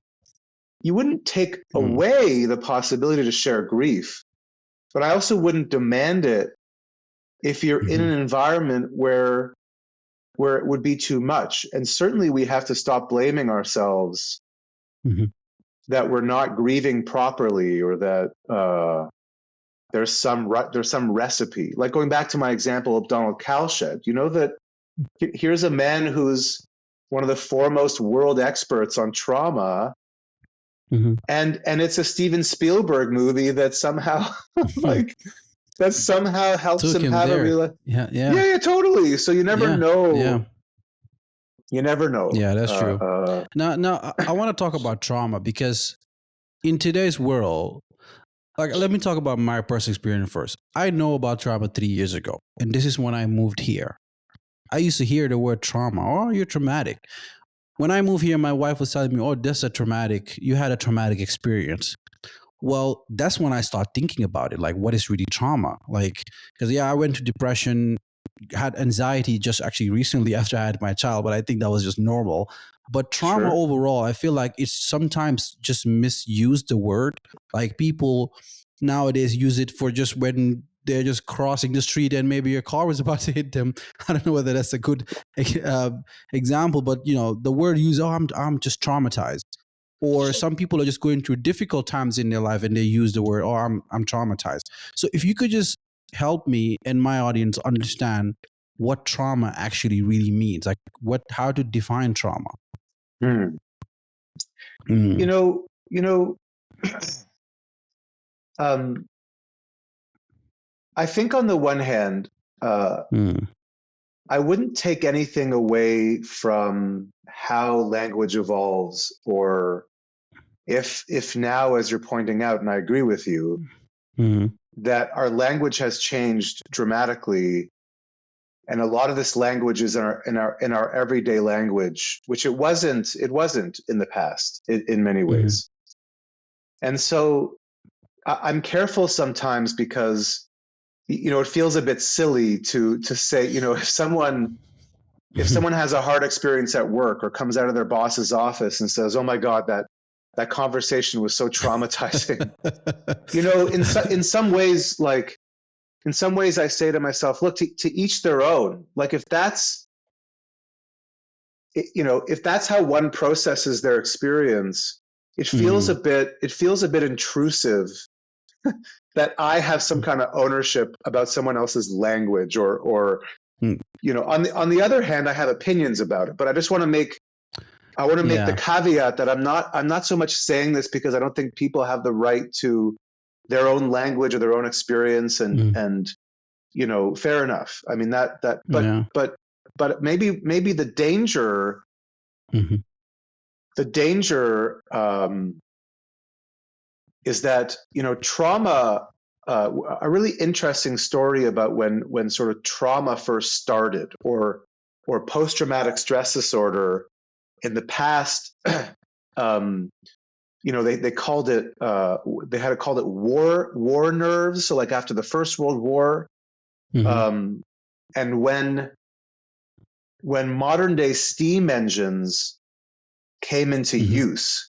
B: take away the possibility to share grief, but I also wouldn't demand it if you're in an environment where it would be too much. And certainly we have to stop blaming ourselves that we're not grieving properly, or that there's some recipe. Like going back to my example of Donald Kalshed, that here's a man who's one of the foremost world experts on trauma, and it's a Steven Spielberg movie that somehow helps him have a real totally. So you never know. You never know.
A: Yeah, that's true. Now I want to talk about trauma, because in today's world, like, let me talk about my personal experience first. I know about trauma 3 years ago, and this is when I moved here. I used to hear the word trauma. Oh, you're traumatic. When I moved here, my wife was telling me, oh, you had a traumatic experience. Well, that's when I started thinking about it. Like, what is really trauma? Like, because I went to depression, had anxiety just actually recently after I had my child, but I think that was just normal. But trauma overall, I feel like it's sometimes just misused, the word. Like, people nowadays use it for just when they're just crossing the street and maybe your car was about to hit them. I don't know whether that's a good example, but the word used, oh, I'm just traumatized. Or some people are just going through difficult times in their life and they use the word, oh, I'm traumatized. So if you could just help me and my audience understand what trauma actually really means, like how to define trauma.
B: I think on the one hand, I wouldn't take anything away from how language evolves, or if now, as you're pointing out, and I agree with you, that our language has changed dramatically, and a lot of this language is in our everyday language, which it wasn't in the past in many ways. And so I'm careful sometimes because, it feels a bit silly to say, if someone has a hard experience at work or comes out of their boss's office and says, "Oh my God, that conversation was so traumatizing," in some ways, I say to myself, look, to each their own. Like if that's how one processes their experience, it feels a bit intrusive that I have some kind of ownership about someone else's language or on the other hand, I have opinions about it, but I just want to make the caveat that I'm not so much saying this because I don't think people have the right to their own language or their own experience and fair enough. I mean but maybe the danger is that trauma. A really interesting story about when sort of trauma first started, or post-traumatic stress disorder in the past. They called it they had called it war nerves. So like after the First World War, and when modern day steam engines came into use.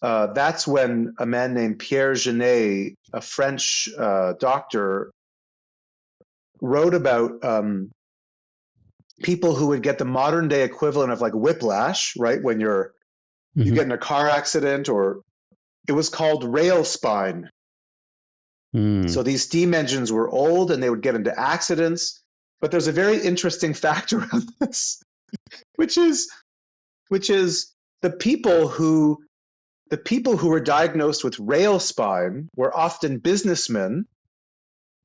B: That's when a man named Pierre Genet, a French doctor, wrote about people who would get the modern day equivalent of like whiplash, right? When you get in a car accident, or it was called rail spine. So these steam engines were old and they would get into accidents. But there's a very interesting fact around this, which is the people who were diagnosed with rail spine were often businessmen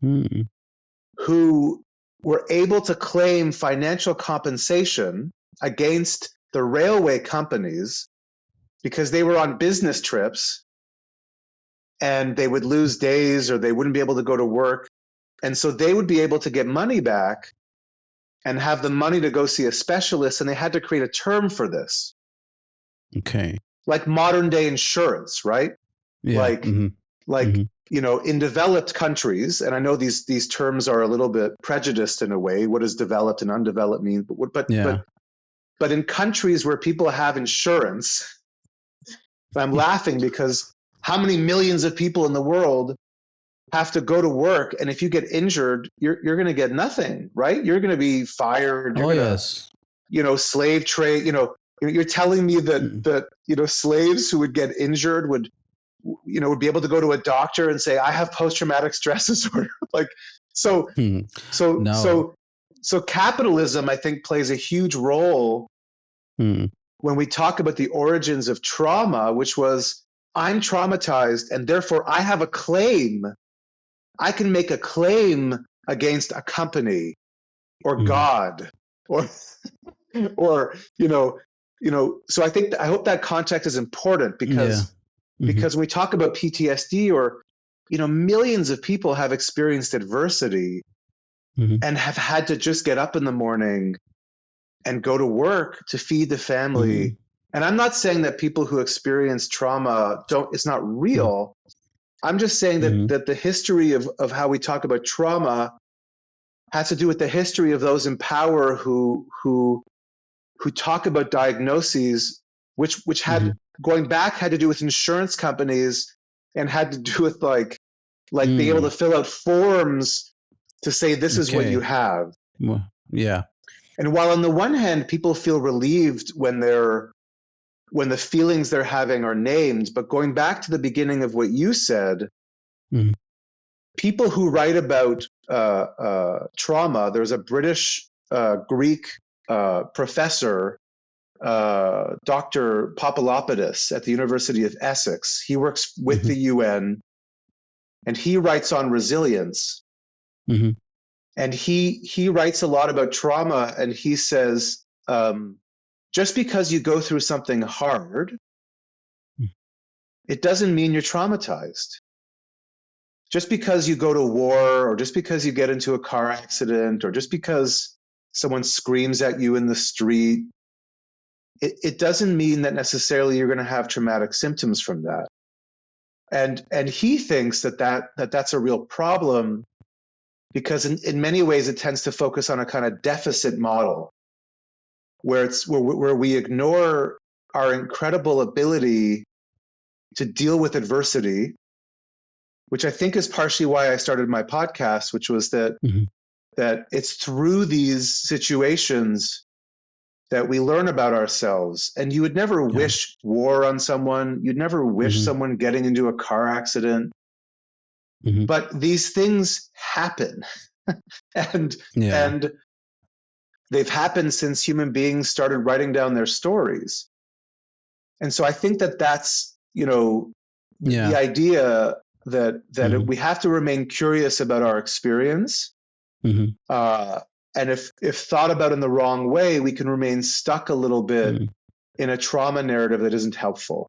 B: who were able to claim financial compensation against the railway companies because they were on business trips and they would lose days or they wouldn't be able to go to work. And so they would be able to get money back and have the money to go see a specialist, and they had to create a term for this.
A: Okay.
B: Like modern day insurance, right?
A: Yeah.
B: In developed countries, and I know these terms are a little bit prejudiced in a way. What does developed and undeveloped mean? But in countries where people have insurance, I'm laughing because how many millions of people in the world have to go to work, and if you get injured, you're going to get nothing, right? You're going to be fired.
A: Yes.
B: Slave trade. You're telling me that slaves who would get injured would be able to go to a doctor and say, I have post-traumatic stress disorder. So capitalism, I think, plays a huge role when we talk about the origins of trauma, which was, I'm traumatized and therefore I have a claim. I can make a claim against a company or God or so I hope that context is important because when we talk about PTSD, or millions of people have experienced adversity and have had to just get up in the morning and go to work to feed the family. And I'm not saying that people who experience trauma it's not real. I'm just saying that the history of how we talk about trauma has to do with the history of those in power who talk about diagnoses, which had going back had to do with insurance companies and had to do with like being able to fill out forms to say this is what you have.
A: Well, yeah.
B: And while on the one hand people feel relieved when the feelings they're having are named, but going back to the beginning of what you said, people who write about trauma, there's a British Greek professor, Dr. Papalopoulos at the University of Essex. He works with the UN, and he writes on resilience. And he writes a lot about trauma, and he says, just because you go through something hard, it doesn't mean you're traumatized. just because you go to war, or just because you get into a car accident, or just because someone screams at you in the street, it doesn't mean that necessarily you're going to have traumatic symptoms from that. And he thinks that's a real problem, because in many ways it tends to focus on a kind of deficit model where we ignore our incredible ability to deal with adversity, which I think is partially why I started my podcast, which was that that it's through these situations that we learn about ourselves. And you would never wish war on someone. You'd never wish someone getting into a car accident. But these things happen. and they've happened since human beings started writing down their stories. And so I think that's, the idea that we have to remain curious about our experience. And if thought about in the wrong way, we can remain stuck a little bit in a trauma narrative that isn't helpful.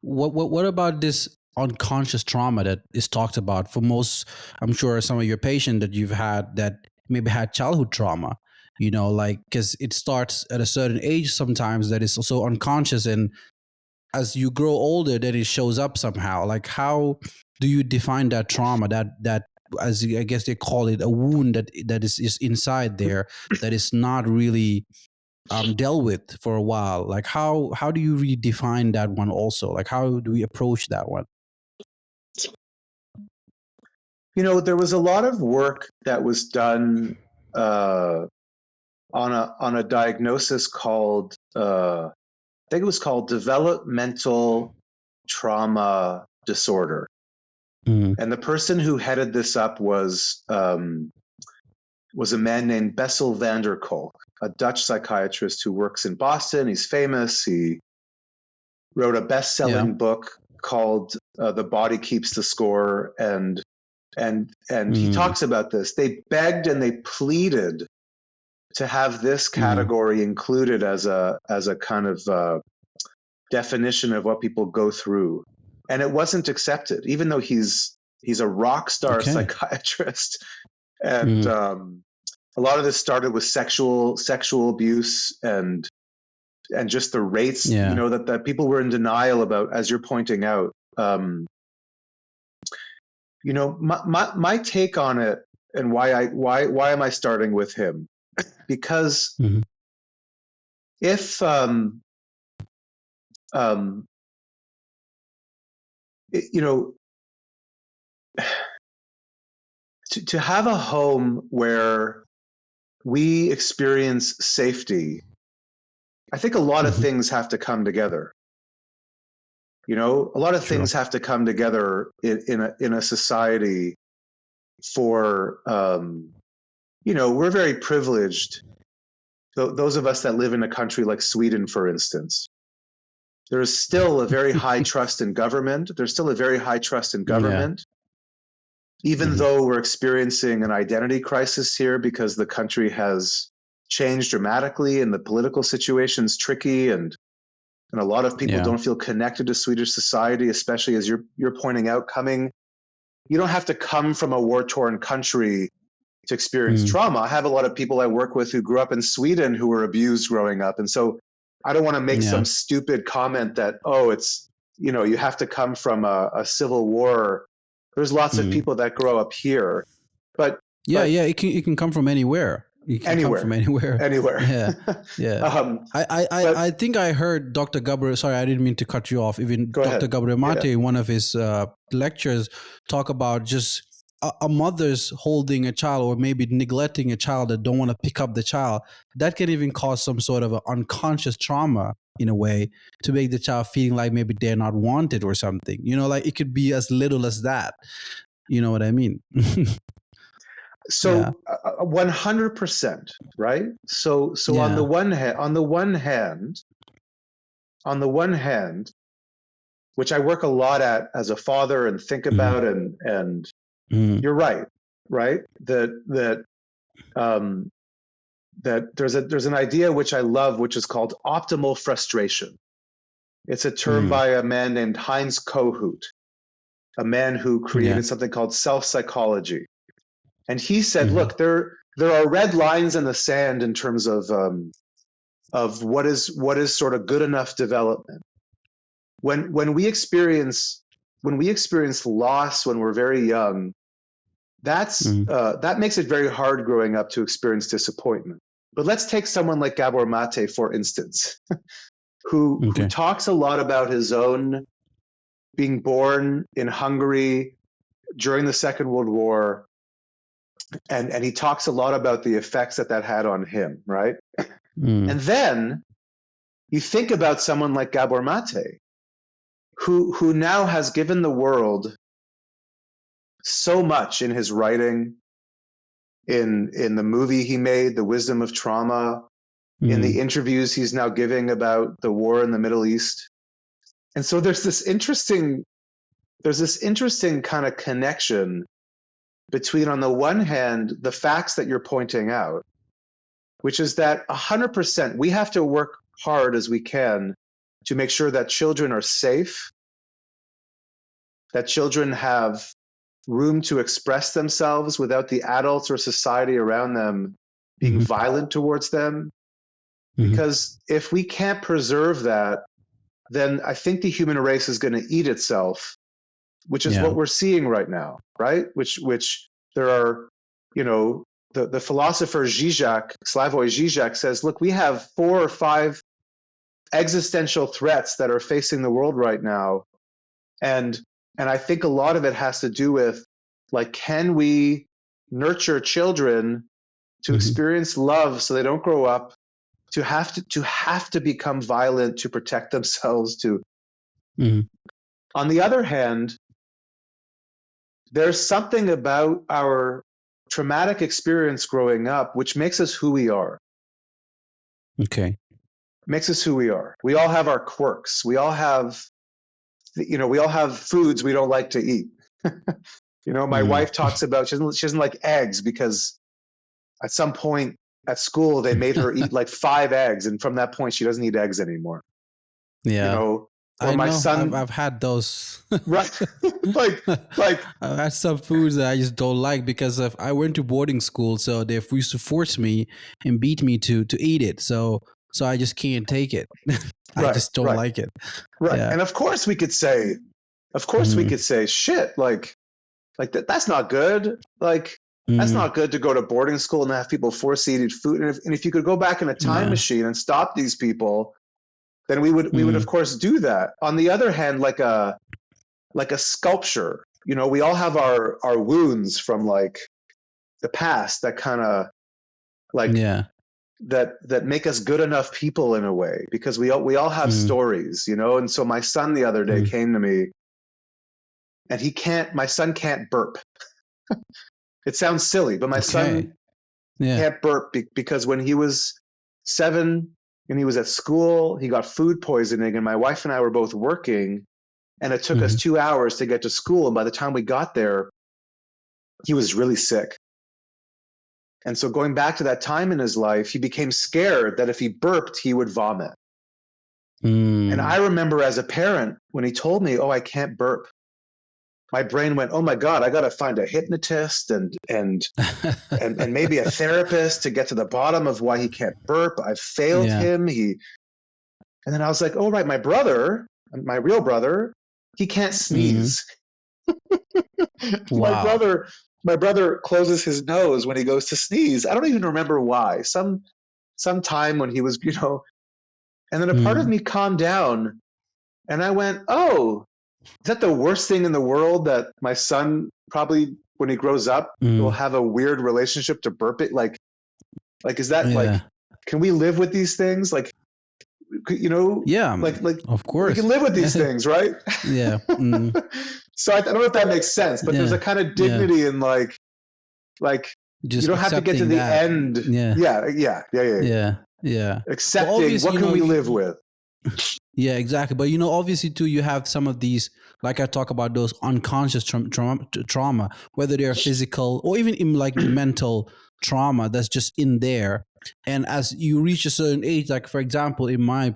A: What about this unconscious trauma that is talked about for most? I'm sure some of your patients that you've had that maybe had childhood trauma, because it starts at a certain age sometimes that is also unconscious, and as you grow older, then it shows up somehow. Like, how do you define that trauma, that as I guess they call it, a wound that is inside there that is not really dealt with for a while? Like, how do you redefine that one also? Like, how do we approach that one?
B: There was a lot of work that was done on a diagnosis called I think it was called developmental trauma disorder. And the person who headed this up was a man named Bessel van der Kolk, a Dutch psychiatrist who works in Boston. He's famous. He wrote a best-selling book called The Body Keeps the Score, and he talks about this. They begged and they pleaded to have this category included as a kind of definition of what people go through, and it wasn't accepted, even though he's a rock star psychiatrist. And a lot of this started with sexual abuse and just the rates, that people were in denial about, as you're pointing out. My take on it, and why am I starting with him? Because if to have a home where we experience safety, I think a lot of things have to come together. A lot of things have to come together in a society for, we're very privileged. Those of us that live in a country like Sweden, for instance, there is still a very high trust in government. There's still a very high trust in government, even though we're experiencing an identity crisis here because the country has changed dramatically and the political situation's tricky, and a lot of people don't feel connected to Swedish society, especially as you're pointing out, you don't have to come from a war-torn country to experience trauma. I have a lot of people I work with who grew up in Sweden who were abused growing up. And so I don't want to make some stupid comment that, it's, you have to come from a civil war. There's lots of people that grow up here, but
A: it can come from anywhere. You can come from anywhere. I think I heard Dr. Gabriel. Sorry, I didn't mean to cut you off. Even Dr. Gabriel Mate, in one of his lectures, talk about just a mother's holding a child or maybe neglecting a child that don't want to pick up the child. That can even cause some sort of an unconscious trauma in a way to make the child feeling like maybe they're not wanted or something. Like it could be as little as that. You know what I mean?
B: So 100%, right? So on the one hand, which I work a lot at as a father and think about, and you're right? That there's an idea which I love, which is called optimal frustration. It's a term by a man named Heinz Kohut. a man who created something called self-psychology. And he said, look, there are red lines in the sand in terms of what is sort of good enough development. When we experience loss when we're very young, that makes it very hard growing up to experience disappointment. But let's take someone like Gabor Mate, for instance, who talks a lot about his own being born in Hungary during the Second World War, and he talks a lot about the effects that had on him, right? And then you think about someone like Gabor Mate, who now has given the world so much in his writing, in the movie he made, The Wisdom of Trauma, in the interviews he's now giving about the war in the Middle East. And so there's this interesting kind of connection between, on the one hand, the facts that you're pointing out, which is that 100% we have to work hard as we can to make sure that children are safe, that children have room to express themselves without the adults or society around them being violent towards them. Because if we can't preserve that, then I think the human race is going to eat itself, which is what we're seeing right now, right? Which there are, the philosopher Zizek, Slavoj Zizek, says, look, we have 4 or 5 existential threats that are facing the world right now. And I think a lot of it has to do with, like, can we nurture children to experience love so they don't grow up to have to become violent to protect themselves? On the other hand, there's something about our traumatic experience growing up which makes us who we are. Makes us who we are. We all have our quirks. We all have foods we don't like to eat. My wife talks about she doesn't like eggs because at some point at school they made her eat like 5 eggs, and from that point she doesn't eat eggs anymore. Or my son,
A: I've had those.
B: Right. like
A: I've had some foods that I just don't like because I went to boarding school, so they used to force me and beat me to eat it. So I just can't take it. I just don't like it.
B: Right. Yeah. And of course we could say, shit, like that's not good. Like, that's not good to go to boarding school and have people force eat food. And if you could go back in a time machine and stop these people, then we would of course do that. On the other hand, like a sculpture, we all have our wounds from like the past that kind of like that make us good enough people in a way, because we all have stories, And so my son the other day came to me, and my son can't burp. It sounds silly, but my son can't burp because when he was 7 and he was at school, he got food poisoning, and my wife and I were both working, and it took us 2 hours to get to school. And by the time we got there, he was really sick. And so going back to that time in his life, he became scared that if he burped, he would vomit. And I remember as a parent, when he told me, oh, I can't burp, my brain went, oh my God, I got to find a hypnotist and maybe a therapist to get to the bottom of why he can't burp. I've failed him. And then I was like, oh, right, my brother, my real brother, he can't sneeze. Wow. My brother closes his nose when he goes to sneeze. I don't even remember why. Some time when he was, and then a part of me calmed down, and I went, oh, is that the worst thing in the world, that my son probably when he grows up will have a weird relationship to burping? Like is that like, can we live with these things? Like, like
A: of course
B: we can live with these things, right?
A: Yeah.
B: So I don't know if that makes sense, but there's a kind of dignity in like just you don't have to get to the end. Yeah. Accepting what can we live with.
A: Yeah, exactly. But obviously too, you have some of these, like I talk about, those unconscious trauma, whether they're physical or even in like mental trauma that's just in there. And as you reach a certain age, like for example, in my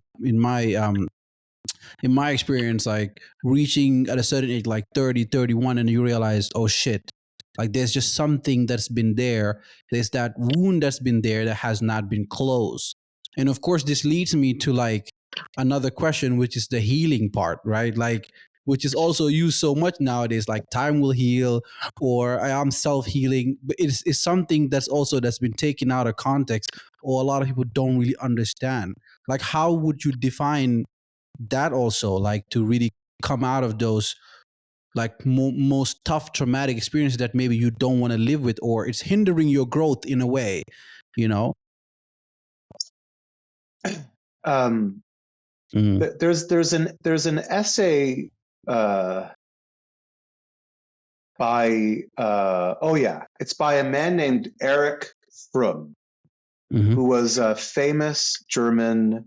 A: in my experience, like reaching at a certain age, like 30, 31, and you realize, oh shit, like there's just something that's been there. There's that wound that's been there that has not been closed. And of course, this leads me to like another question, which is the healing part, right? Like, which is also used so much nowadays, like time will heal, or I am self-healing. But it's something that's been taken out of context, or a lot of people don't really understand. Like, how would you define that also, like to really come out of those like most tough traumatic experiences that maybe you don't want to live with, or it's hindering your growth in a way, you know? Mm-hmm.
B: There's an essay it's by a man named Erich Fromm,
A: Mm-hmm.
B: who was a famous German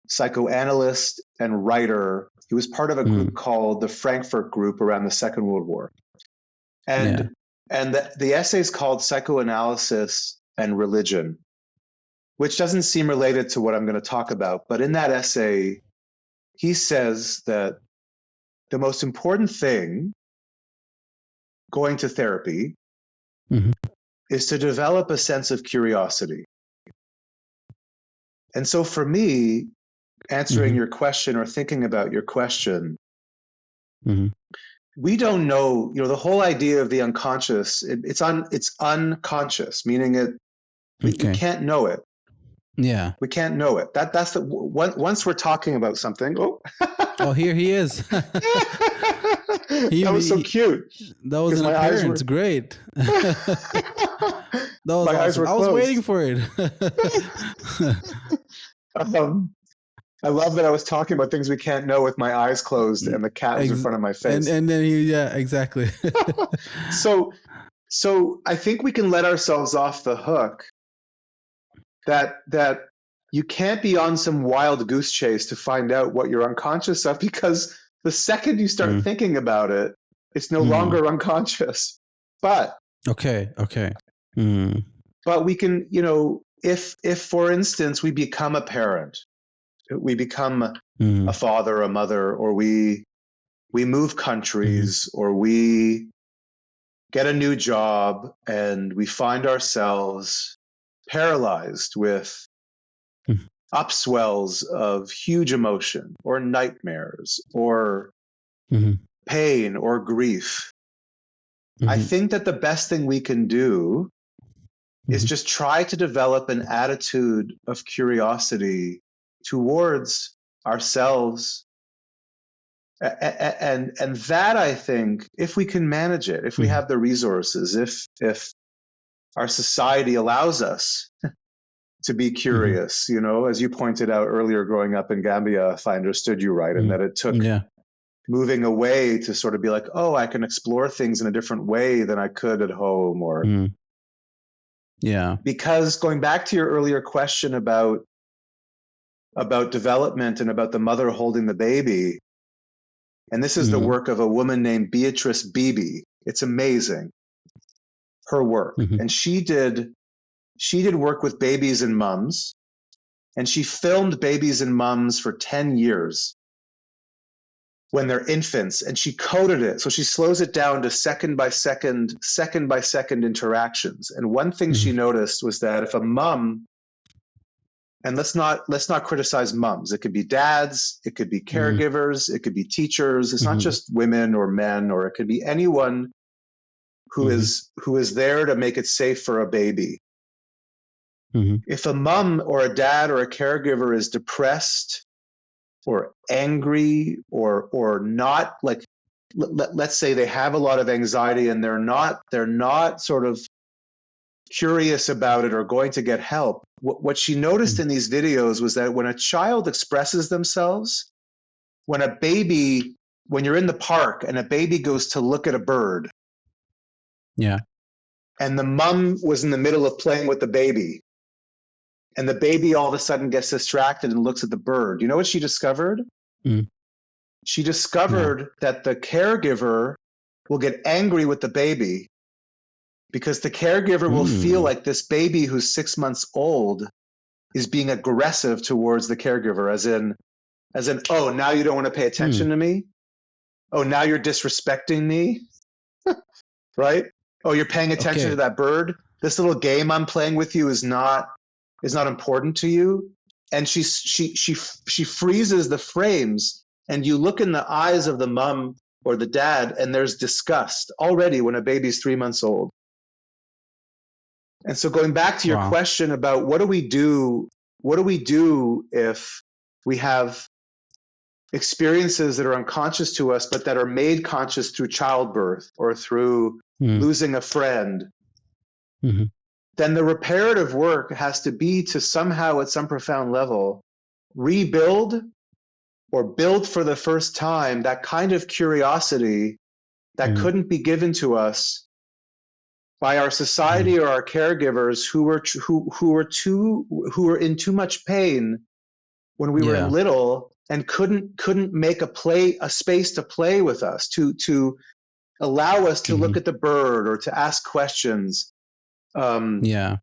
B: psychoanalyst and writer. He was part of a group called the Frankfurt Group around the Second World War. And the essay is called Psychoanalysis and Religion, which doesn't seem related to what I'm going to talk about. But in that essay, he says that the most important thing going to therapy is to develop a sense of curiosity. And so for me, answering your question or thinking about your question, we don't know, the whole idea of the unconscious, it's unconscious, meaning we can't know it.
A: Yeah.
B: We can't know it. That's once we're talking about something.
A: Oh, here he is.
B: That was so cute.
A: That was an appearance. Great. That was
B: my
A: awesome.
B: eyes were
A: I was
B: closed.
A: waiting for it.
B: I love that I was talking about things we can't know with my eyes closed and the cat was in front of my face.
A: And then exactly.
B: So I think we can let ourselves off the hook that you can't be on some wild goose chase to find out what you're unconscious of, because the second you start thinking about it, it's no longer unconscious. But but we can, if for instance we become a parent, we become a father, a mother, or we move countries, or we get a new job and we find ourselves paralyzed with upswells of huge emotion or nightmares or pain or grief. I think that the best thing we can do is just try to develop an attitude of curiosity towards ourselves. And that, I think, if we can manage it, if we have the resources, if our society allows us to be curious, as you pointed out earlier, growing up in Gambia, if I understood you right, and that it took moving away to sort of be like, oh, I can explore things in a different way than I could at home, or because going back to your earlier question about development and about the mother holding the baby, and this is the work of a woman named Beatrice Beebe. It's amazing, her work. And she did work with babies and mums, and she filmed babies and mums for 10 years when they're infants, and she coded it. So she slows it down to second by second interactions. And one thing she noticed was that if a mum, and let's not criticize mums, it could be dads, it could be caregivers, it could be teachers. It's not just women or men, or it could be anyone who is there to make it safe for a baby. If a mom or a dad or a caregiver is depressed or angry or not, like let's say they have a lot of anxiety and they're not sort of curious about it or going to get help, what she noticed in these videos was that when a child expresses themselves, when you're in the park and a baby goes to look at a bird, and the mom was in the middle of playing with the baby, and the baby all of a sudden gets distracted and looks at the bird. You know what she discovered? She discovered that the caregiver will get angry with the baby because the caregiver will feel like this baby who's 6 months old is being aggressive towards the caregiver, as as in, oh, now you don't want to pay attention
A: Mm.
B: to me. Oh, now you're disrespecting me, right? Oh, you're paying attention to
A: Okay.
B: that bird. This little game I'm playing with you is not important to you. And she freezes the frames, and you look in the eyes of the mom or the dad, and there's disgust already when a baby's 3 months old. And so going back to your
A: Wow.
B: question about what do we do if we have experiences that are unconscious to us, but that are made conscious through childbirth or through
A: Mm.
B: losing a friend,
A: Mm-hmm.
B: then the reparative work has to be to somehow, at some profound level, rebuild or build for the first time that kind of curiosity that
A: Mm.
B: couldn't be given to us by our
A: Mm.
B: society or our caregivers who were in too much pain when we were
A: Yeah.
B: little and couldn't make a space to play with us, to allow us to look
A: Mm-hmm.
B: at the bird or to ask questions.
A: Yeah.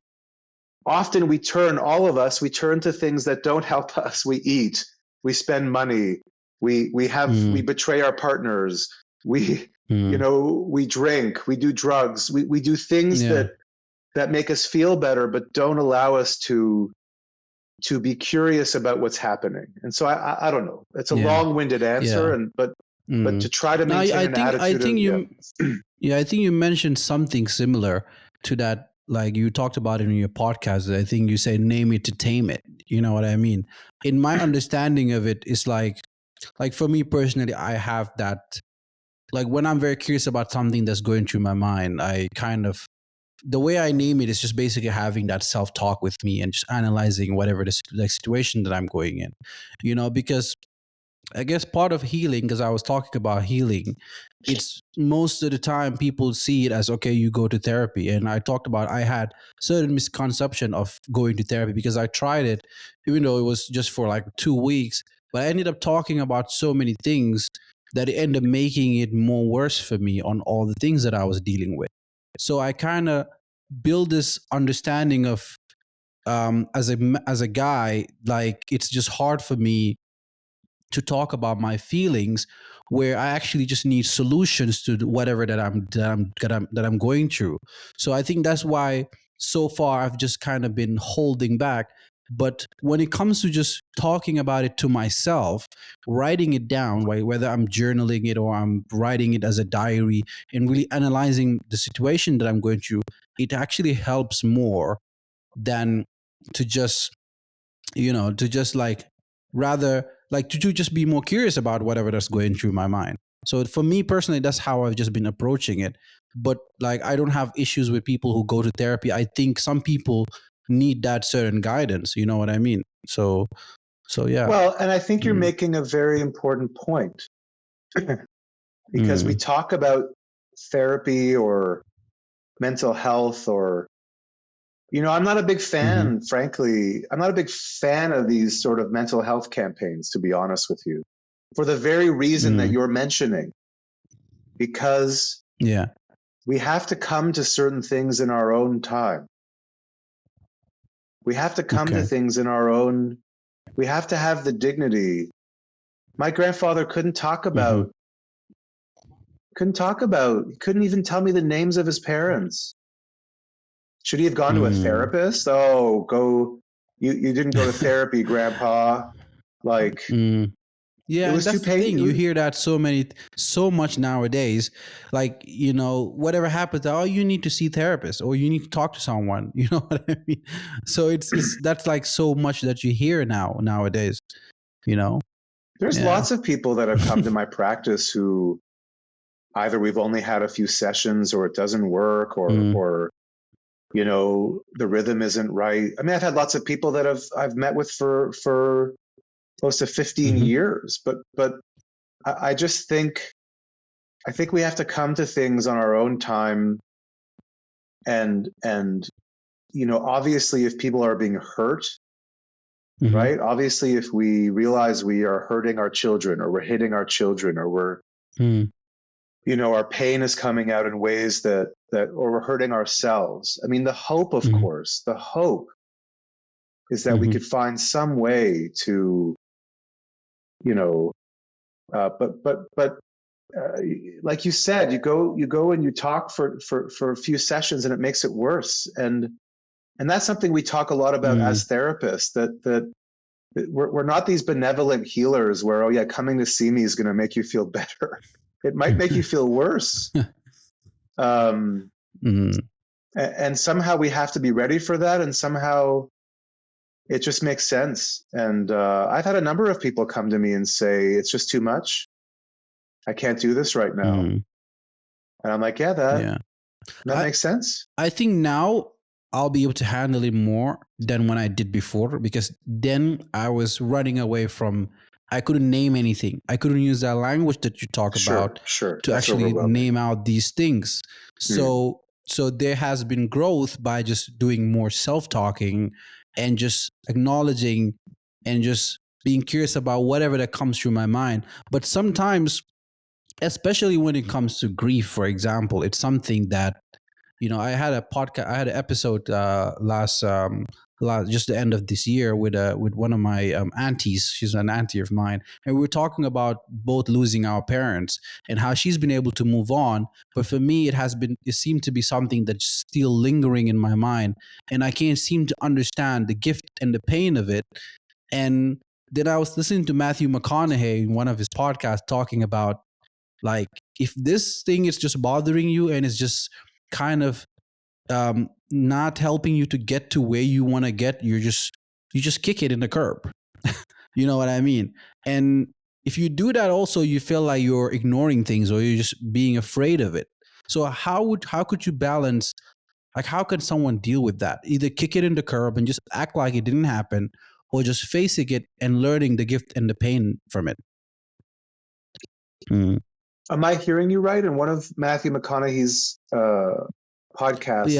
B: Often all of us turn to things that don't help us. We eat, we spend money, we
A: Mm.
B: betray our partners, we
A: Mm.
B: we drink, we do drugs, we do things
A: Yeah.
B: that make us feel better, but don't allow us to be curious about what's happening. And so I don't know. It's a
A: Yeah.
B: long-winded answer,
A: Yeah.
B: but to
A: Mm.
B: try to
A: Now,
B: maintain
A: I
B: an
A: think
B: attitude of
A: I think you mentioned something similar to that. Like you talked about it in your podcast. I think you say name it to tame it. You know what I mean? In my understanding of it, it's like for me personally, I have that. Like when I'm very curious about something that's going through my mind, I kind of the way I name it is just basically having that self talk with me and just analyzing whatever the situation that I'm going in. Because I guess part of healing, because I was talking about healing, it's most of the time people see it as okay, you go to therapy. And I talked about I had certain misconception of going to therapy because I tried it, even though it was just for like 2 weeks. But I ended up talking about so many things that it ended up making it more worse for me on all the things that I was dealing with. So I kind of build this understanding of as a guy, like it's just hard for me to talk about my feelings where I actually just need solutions to whatever that I'm going through. So I think that's why so far I've just kind of been holding back. But when it comes to just talking about it to myself, writing it down, right, whether I'm journaling it or I'm writing it as a diary and really analyzing the situation that I'm going through, it actually helps more than to just to just like rather like to just be more curious about whatever that's going through my mind. So for me personally, that's how I've just been approaching it. But like I don't have issues with people who go to therapy. I think some people need that certain guidance. You know what I mean? So yeah.
B: well, and I think you're
A: Mm.
B: making a very important point because we
A: Mm.
B: talk about therapy or mental health or I'm not a big
A: Mm-hmm.
B: fan, frankly. I'm not a big fan of these sort of mental health campaigns, to be honest with you, for the very reason that
A: Mm.
B: you're mentioning, because
A: Yeah.
B: we have to come to certain things in our own time. We have to come to
A: Okay.
B: things in our own, we have to have the dignity. My grandfather
A: Mm-hmm.
B: he couldn't even tell me the names of his parents. Should he have gone to a
A: Mm.
B: therapist? Oh, you didn't go to therapy, grandpa. Like,
A: Mm.
B: it
A: Yeah, and
B: was too
A: that's the thing. You
B: pain.
A: hear that so much nowadays. Like, whatever happens, oh, you need to see therapist or you need to talk to someone. You know what I mean? So it's that's like so much that you hear nowadays. You know?
B: There's
A: Yeah.
B: lots of people that have come to my practice who either we've only had a few sessions or it doesn't work
A: Mm.
B: or the rhythm isn't right. I mean, I've had lots of people that I've met with for close to 15
A: Mm-hmm.
B: years, but I just think we have to come to things on our own time, and obviously if people are being hurt,
A: Mm-hmm.
B: right? Obviously if we realize we are hurting our children or we're hitting our children or we're
A: Mm.
B: our pain is coming out in ways that or we're hurting ourselves. I mean, the hope is that we
A: Mm-hmm.
B: could find some way to but like you said, you go and you talk for a few sessions, and it makes it worse. And that's something we talk a lot about as therapists, that we're not these benevolent healers where, oh yeah, coming to see me is going to make you feel better. It might make you feel worse. And somehow we have to be ready for that. And somehow it just makes sense. And I've had a number of people come to me and say, it's just too much. I can't do this right now. And I'm like, yeah, that makes sense.
A: I think now I'll be able to handle it more than when I did before, because then I was running away from, I couldn't name anything. I couldn't use that language that you talk about to
B: That's
A: actually name out these things. So there has been growth by just doing more self-talking and just acknowledging and just being curious about whatever that comes through my mind. But sometimes, especially when it comes to grief, for example, it's something that, I had a podcast, I had an episode last just the end of this year with one of my aunties. She's an auntie of mine, and we were talking about both losing our parents and how she's been able to move on. But for me, it seemed to be something that's still lingering in my mind, and I can't seem to understand the gift and the pain of it. And then I was listening to Matthew McConaughey in one of his podcasts talking about, like, if this thing is just bothering you and it's just kind of not helping you to get to where you want to get, you just kick it in the curb. You know what I mean? And if you do that, also you feel like you're ignoring things or you're just being afraid of it. So how could you balance, like, how can someone deal with that? Either kick it in the curb and just act like it didn't happen, or just facing it and learning the gift and the pain from it.
B: Am I hearing you right? In one of Matthew McConaughey's podcasts, he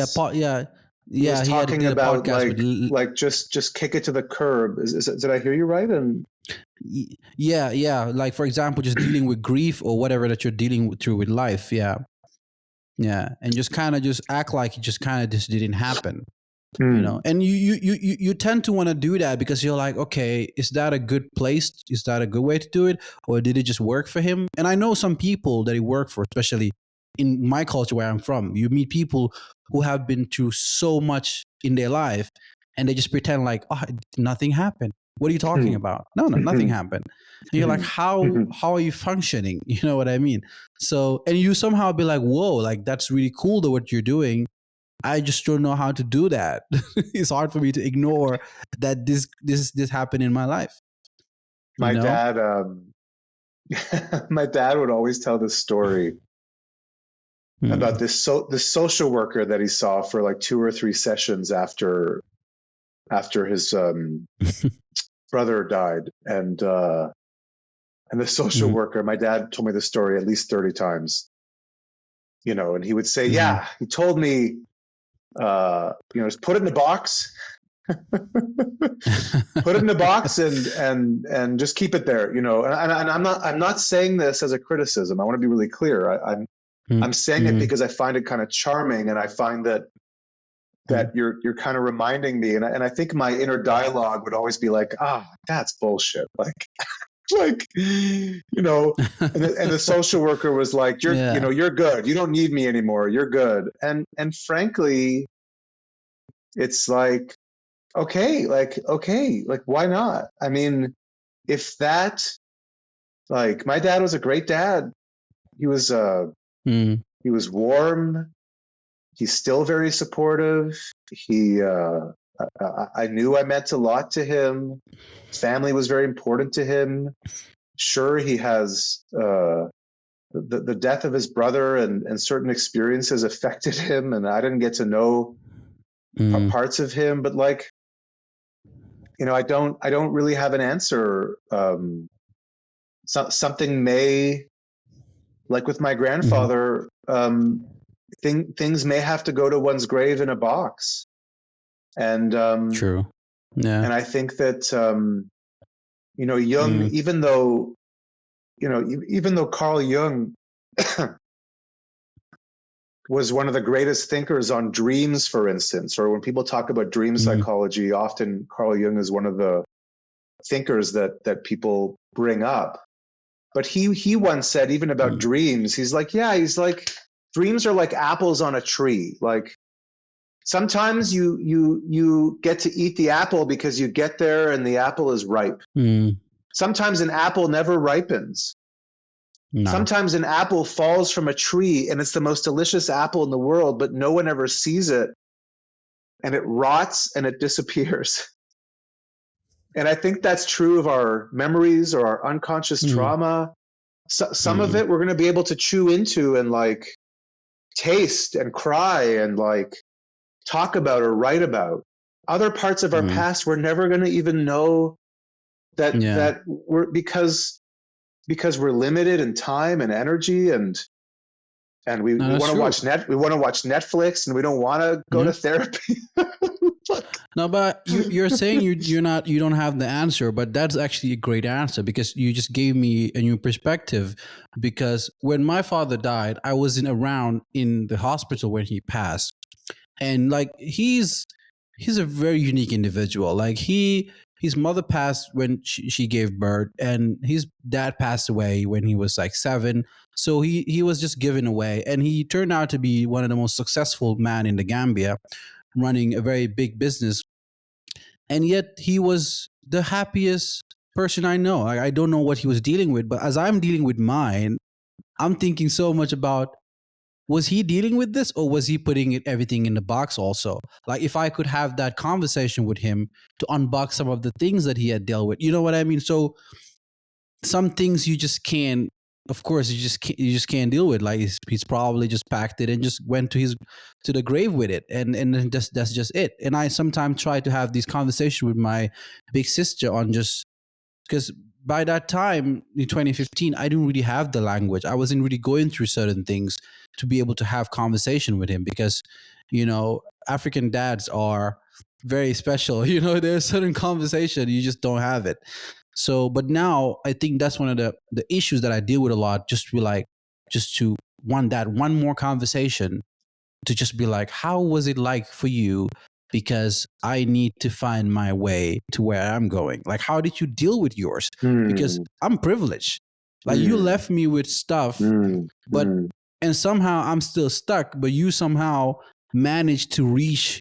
B: was talking about like just kick it to the curb. Did I hear you right? And
A: yeah, like, for example, just dealing with grief or whatever that you're dealing through with life. Yeah, and just kind of just act like it just didn't happen. And you tend to want to do that because you're like, okay, is that a good place? Is that a good way to do it? Or did it just work for him? And I know some people that it worked for, especially in my culture where I'm from. You meet people who have been through so much in their life and they just pretend like, oh, nothing happened. What are you talking about? No, nothing happened. And you're like, how are you functioning? You know what I mean? So, and you somehow be like, whoa, like, that's really cool though what you're doing. I just don't know how to do that. It's hard for me to ignore that this happened in my life.
B: My dad, my dad would always tell this story about this social worker that he saw for like 2 or 3 sessions after his brother died, and the social worker. My dad told me the story at least 30 times. And he would say, "Yeah, he told me." Just put it in the box, put it in the box and just keep it there, and I'm not saying this as a criticism. I want to be really clear. I'm saying it because I find it kind of charming, and I find that you're kind of reminding me, and I think my inner dialogue would always be like, that's bullshit. And the social worker was like, you're good. You don't need me anymore. You're good. And frankly, it's like, okay, why not? I mean, if that, like, my dad was a great dad. He was warm. He's still very supportive. I knew I meant a lot to him. Family was very important to him. Sure, he has the death of his brother and certain experiences affected him, and I didn't get to know parts of him. But like, I don't really have an answer. Something may, like with my grandfather, things may have to go to one's grave in a box. And
A: true. Yeah.
B: And I think that Jung, even though Carl Jung was one of the greatest thinkers on dreams, for instance, or when people talk about dream psychology, often Carl Jung is one of the thinkers that people bring up. But he once said, even about dreams, he's like, dreams are like apples on a tree. Like sometimes you get to eat the apple because you get there and the apple is ripe. Sometimes an apple never ripens. No. Sometimes an apple falls from a tree and it's the most delicious apple in the world, but no one ever sees it, and it rots and it disappears. And I think that's true of our memories or our unconscious trauma. Some of it we're going to be able to chew into and like taste and cry and like talk about or write about. Other parts of our past we're never going to even know that we're because we're limited in time and energy, and we want to watch Netflix, and we don't want to go to therapy.
A: No, but you're saying you don't have the answer, but that's actually a great answer, because you just gave me a new perspective. Because when my father died, I wasn't around in the hospital when he passed, and like he's a very unique individual. Like his mother passed when she gave birth, and his dad passed away when he was like 7. So he was just given away, and he turned out to be one of the most successful men in the Gambia, running a very big business. And yet he was the happiest person I know. I don't know what he was dealing with, but as I'm dealing with mine, I'm thinking so much about, was he dealing with this, or was he putting everything in the box also? Like if I could have that conversation with him to unbox some of the things that he had dealt with, you know what I mean? So some things you just can't, of course, you just can't deal with. Like he's probably just packed it and just went to the grave with it, and then that's just it. And I sometimes try to have these conversations with my big sister on, just because by that time in 2015, I didn't really have the language. I wasn't really going through certain things to be able to have conversation with him, because, African dads are very special. There's certain conversation you just don't have it. So, but now I think that's one of the issues that I deal with a lot. Just to want that one more conversation, to just be like, how was it like for you? Because I need to find my way to where I'm going. Like, how did you deal with yours? Because I'm privileged. Like you left me with stuff, but and somehow I'm still stuck. But you somehow managed to reach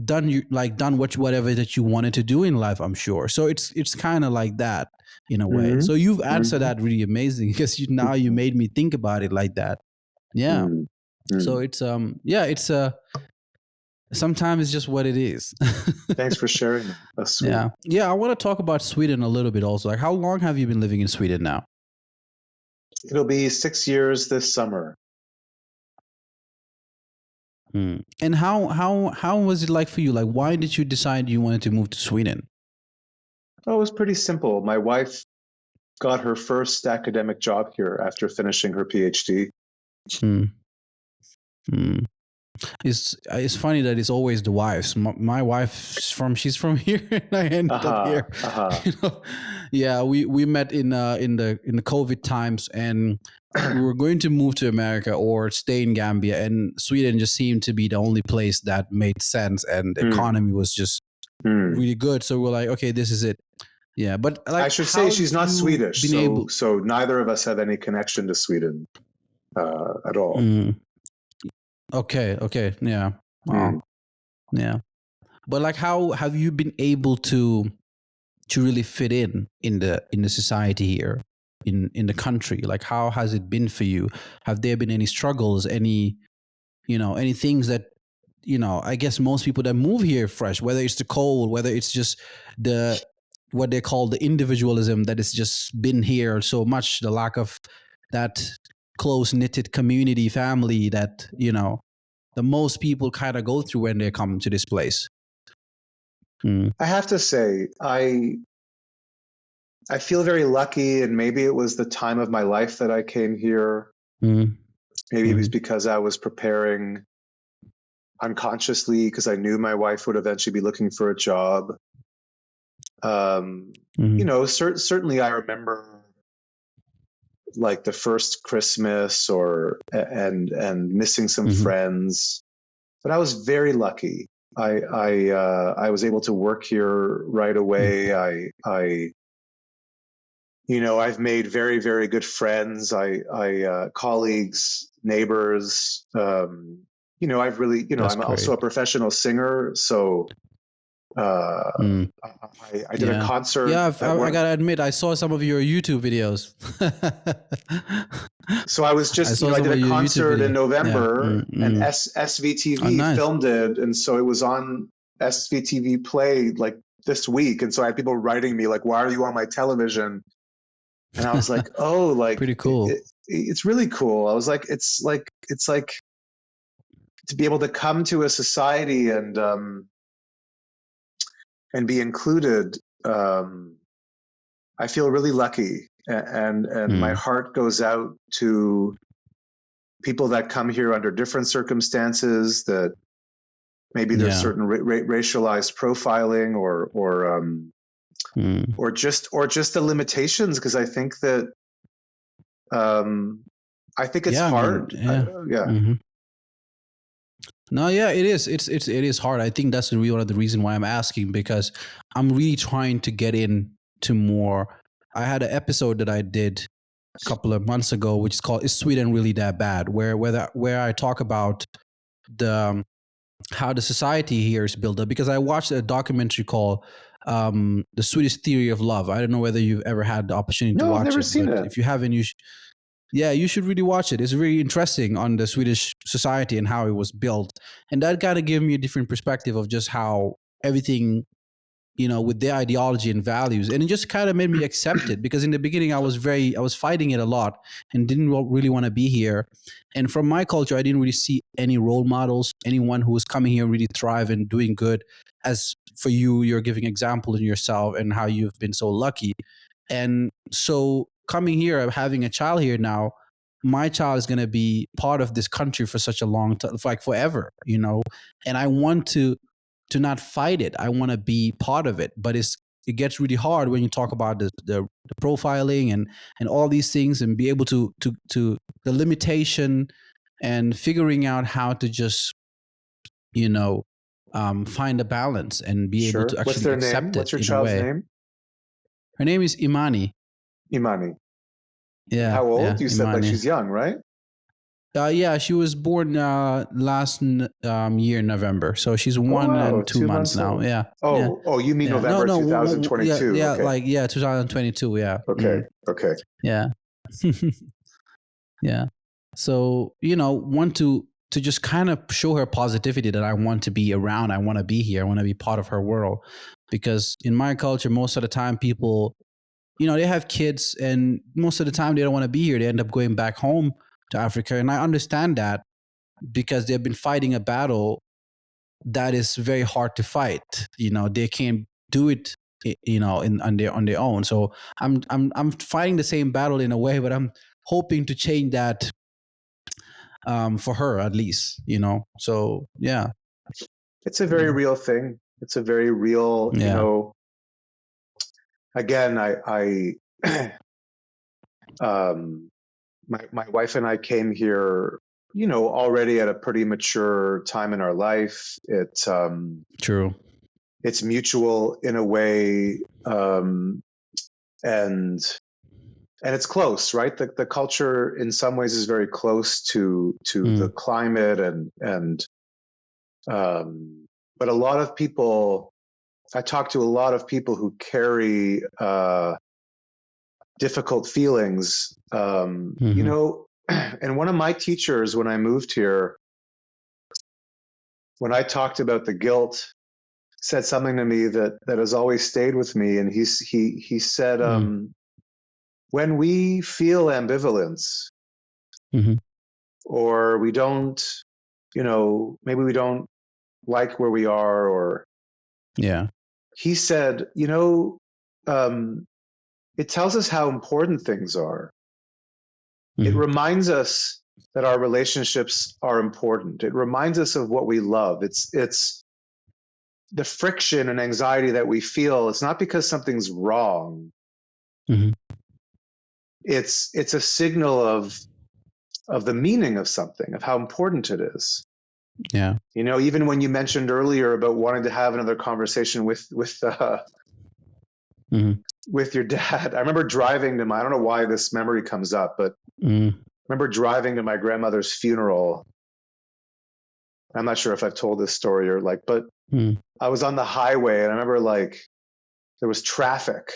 A: done whatever that you wanted to do in life, I'm sure. So it's kind of like that in a way. So you've answered that really amazing, because you made me think about it like that. Yeah. So it's sometimes it's just what it is.
B: Thanks for sharing that. That's sweet.
A: Yeah, I want to talk about Sweden a little bit also. Like, how long have you been living in Sweden now?
B: It'll be 6 years this summer.
A: And how was it like for you? Like, why did you decide you wanted to move to Sweden?
B: Oh, it was pretty simple. My wife got her first academic job here after finishing her PhD.
A: It's funny that it's always the wives. My wife's she's from here, and I ended up here. Yeah, we met in the COVID times, and we were going to move to America or stay in Gambia, and Sweden just seemed to be the only place that made sense, and the economy was just really good. So we're like, okay, this is it. Yeah, but like,
B: I should say she's not Swedish, so neither of us have any connection to Sweden at all.
A: Okay, yeah, wow. Yeah, but like, how have you been able to really fit in the society here, in the country? Like, how has it been for you? Have there been any struggles, any things that, I guess most people that move here fresh, whether it's the cold, whether it's just what they call the individualism that has just been here so much, the lack of that close knitted community family that the most people kind of go through when they come to this place.
B: I have to say, I feel very lucky, and maybe it was the time of my life that I came here. Maybe it was because I was preparing unconsciously, because I knew my wife would eventually be looking for a job. Certainly I remember like the first Christmas and missing some friends, but I was very lucky. I was able to work here right away. I've made very, very good friends. Colleagues, neighbors. I've really,
A: That's
B: I'm also
A: great.
B: a professional singer. So
A: Mm.
B: I did a
A: Yeah.
B: concert
A: Yeah,
B: at
A: I
B: one.
A: gotta admit, I saw some of your YouTube videos.
B: So I was
A: I
B: just,
A: saw
B: I
A: some
B: did
A: of
B: a
A: your YouTube
B: concert in
A: video. Yeah.
B: November, and
A: Mm. Oh,
B: SVTV
A: nice.
B: filmed it, and so it was on SVTV Play like this week, and so I had people writing me like, "Why are you on my television?" And I was like, "Oh, like
A: Pretty cool.
B: it's really cool." I was like, it's like to be able to come to a society and be included. I feel really lucky, and my
A: Mm.
B: heart goes out to people that come here under different circumstances, that maybe there's
A: Yeah.
B: certain racialized profiling
A: Mm.
B: or just the limitations, because um, I think it's
A: Yeah, man.
B: hard.
A: Yeah.
B: Yeah,
A: Hmm. No, yeah, it is. It is hard. I think that's the one of the reason why I'm asking, because I'm really trying to get into more. I had an episode that I did a couple of months ago, which is called "Is Sweden Really That Bad?" Where I talk about the how the society here is built up. Because I watched a documentary called "The Swedish Theory of Love." I don't know whether you've ever had the opportunity to
B: no, I've
A: watch
B: never
A: it,
B: seen
A: but
B: it.
A: if you haven't, yeah, you should really watch it. It's very interesting on the Swedish society and how it was built. And that kind of gave me a different perspective of just how everything, with their ideology and values. And it just kind of made me accept it, because in the beginning I was fighting it a lot and didn't really want to be here. And from my culture, I didn't really see any role models, anyone who was coming here really thrive and doing good. As for you, you're giving example in yourself and how you've been so lucky. And so coming here, having a child here now, my child is going to be part of this country for such a long time, like forever. And I want to not fight it. I want to be part of it. But it gets really hard when you talk about the profiling and all these things, and be able to the limitation, and figuring out how to just you know find a balance and be able
B: Sure.
A: to
B: What's
A: actually
B: their name?
A: accept it
B: What's your
A: in a
B: child's
A: way.
B: name?
A: Her name is Imani.
B: Imani. And
A: Yeah,
B: how
A: yeah,
B: old? You said like
A: Imani.
B: she's young, right?
A: Yeah, she was born last year in November, so she's
B: Oh
A: one
B: wow,
A: and two
B: two
A: months
B: months
A: now.
B: old.
A: Yeah, yeah.
B: Oh, you mean
A: Yeah, no,
B: November
A: no, yeah,
B: 2022?
A: yeah,
B: Okay,
A: like, yeah, 2022, yeah,
B: okay, okay.
A: yeah, yeah. So want to just kind of show her positivity, that I want to be around, I want to be here, I want to be part of her world, because in my culture, most of the time, people, they have kids, and most of the time they don't want to be here. They end up going back home to Africa, and I understand that, because they've been fighting a battle that is very hard to fight. They can't do it, on their own. So I'm fighting the same battle in a way, but I'm hoping to change that, for her at least. So yeah,
B: It's a very real thing. It's a very real,
A: yeah,
B: again, um, my wife and I came here, already at a pretty mature time in our life.
A: true.
B: It's mutual in a way, and it's close, right? The culture in some ways is very close to the
A: Mm,
B: climate, and but a lot of people, I talk to a lot of people who carry difficult feelings,
A: mm-hmm,
B: and one of my teachers when I moved here, when I talked about the guilt, said something to me that has always stayed with me, and he said,
A: mm,
B: when we feel ambivalence,
A: mm-hmm,
B: or we don't, maybe we don't like where we are, or
A: yeah,
B: he said, um, it tells us how important things are. It
A: mm-hmm,
B: reminds us that our relationships are important. It reminds us of what we love. It's the friction and anxiety that we feel. It's not because something's wrong.
A: mm-hmm,
B: It's a signal of the meaning of something, of how important it is.
A: yeah,
B: Even when you mentioned earlier about wanting to have another conversation with
A: mm-hmm,
B: with your dad. I remember driving to I don't know why this memory comes up, but I remember driving to my grandmother's funeral. I'm not sure if I've told this story or but I was on the highway and I remember there was traffic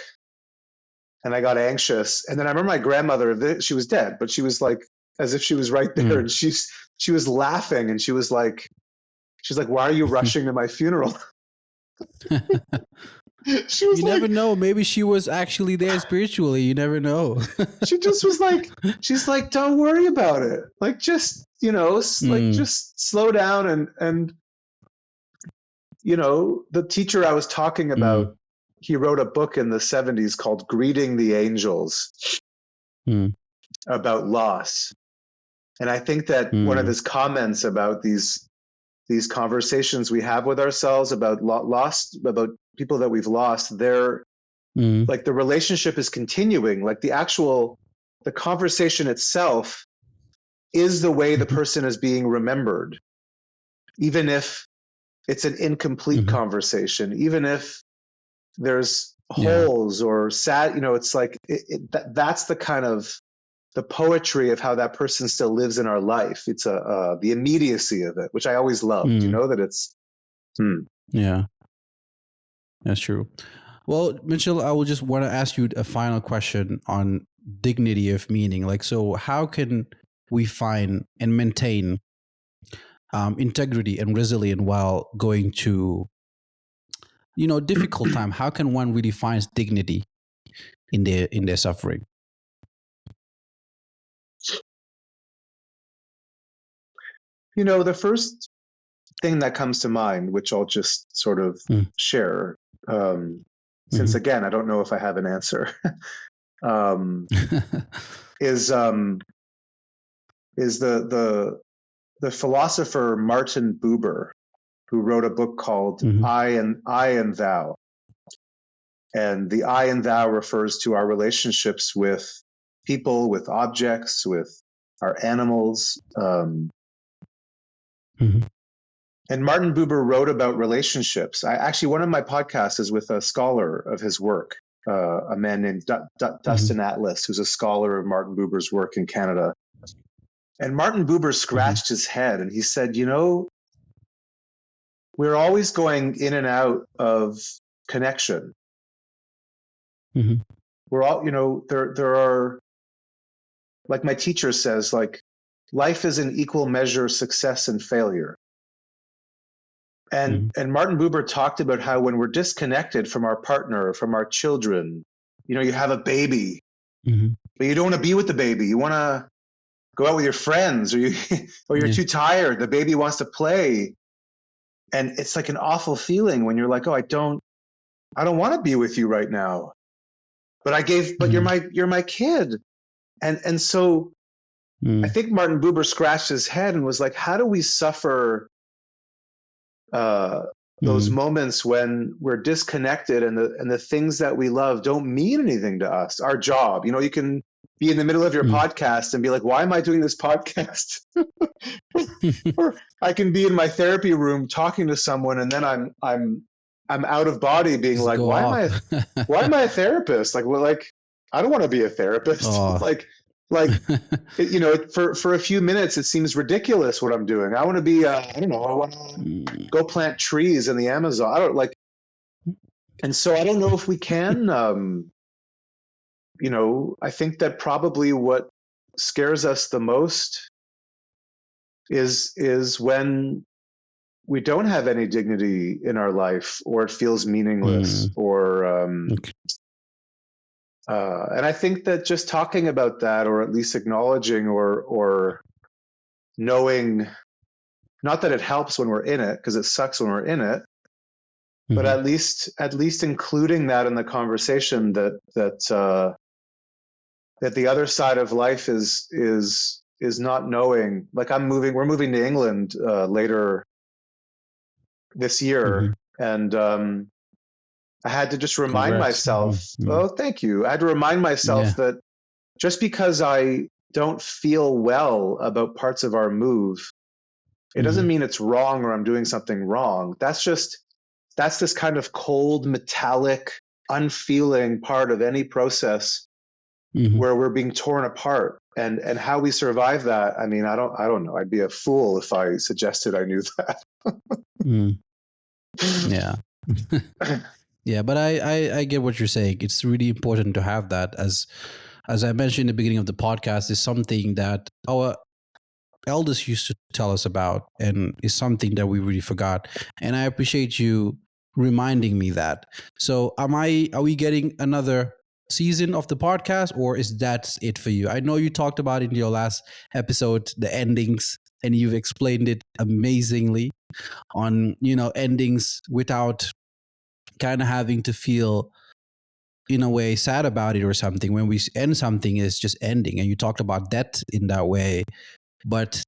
B: and I got anxious. And then I remember my grandmother, she was dead, but she was as if she was right there. And she was laughing and she's like, why are you rushing to my funeral? She was
A: you never know. Maybe she was actually there spiritually. You never know.
B: She just was she's like, don't worry about it. Just, just slow down. And, the teacher I was talking about, he wrote a book in the 70s called Greeting the Angels about loss. And I think that one of his comments about these conversations we have with ourselves about lost, about people that we've lost, they're the relationship is continuing. The conversation itself is the way the person is being remembered, even if it's an incomplete conversation, even if there's holes or sad, it's that's the kind of the poetry of how that person still lives in our life. It's the immediacy of it, which I always loved, that it's.
A: Yeah, that's true. Well, Mitchell, I will just want to ask you a final question on dignity of meaning. So how can we find and maintain integrity and resilience while going to, difficult time? How can one really find dignity in their suffering?
B: The first thing that comes to mind, which I'll just sort of share, since again, I don't know if I have an answer, is the philosopher Martin Buber, who wrote a book called I and Thou. And the I and Thou refers to our relationships with people, with objects, with our animals. And Martin Buber wrote about relationships. One of my podcasts is with a scholar of his work, a man named Dustin Atlas, who's a scholar of Martin Buber's work in Canada. And Martin Buber scratched his head and he said, we're always going in and out of connection. We're all, there are, like my teacher says, life is an equal measure of success and failure. And Martin Buber talked about how when we're disconnected from our partner, from our children, you have a baby, but you don't want to be with the baby. You want to go out with your friends, or you're too tired. The baby wants to play. And it's like an awful feeling when you're like, oh, I don't want to be with you right now. But you're my kid. And so I think Martin Buber scratched his head and was like, how do we suffer those moments when we're disconnected and the things that we love don't mean anything to us? Our job, you can be in the middle of your podcast and be like, why am I doing this podcast? Or I can be in my therapy room talking to someone and then I'm out of body being
A: Just
B: like, why am I a therapist? I don't want to be a therapist. For a few minutes, it seems ridiculous what I'm doing. I want to be, I want to go plant trees in the Amazon. And so I don't know if we can, I think that probably what scares us the most is when we don't have any dignity in our life, or it feels meaningless, or, and I think that just talking about that, or at least acknowledging or knowing, not that it helps when we're in it, because it sucks when we're in it, but at least including that in the conversation that the other side of life is not knowing. We're moving to England later this year, and I had to just remind myself. Oh, thank you. I had to remind myself that just because I don't feel well about parts of our move, it doesn't mean it's wrong or I'm doing something wrong. That's this kind of cold, metallic unfeeling part of any process where we're being torn apart, and how we survive that. I mean, I don't know. I'd be a fool if I suggested I knew that.
A: Yeah. Yeah, but I get what you're saying. It's really important to have that, as I mentioned in the beginning of the podcast, is something that our elders used to tell us about, and is something that we really forgot. And I appreciate you reminding me that. So are we getting another season of the podcast, or is that it for you? I know you talked about in your last episode the endings, and you've explained it amazingly on, endings without kind of having to feel in a way sad about it or something. When we end something, is just ending, and you talked about that in that way. But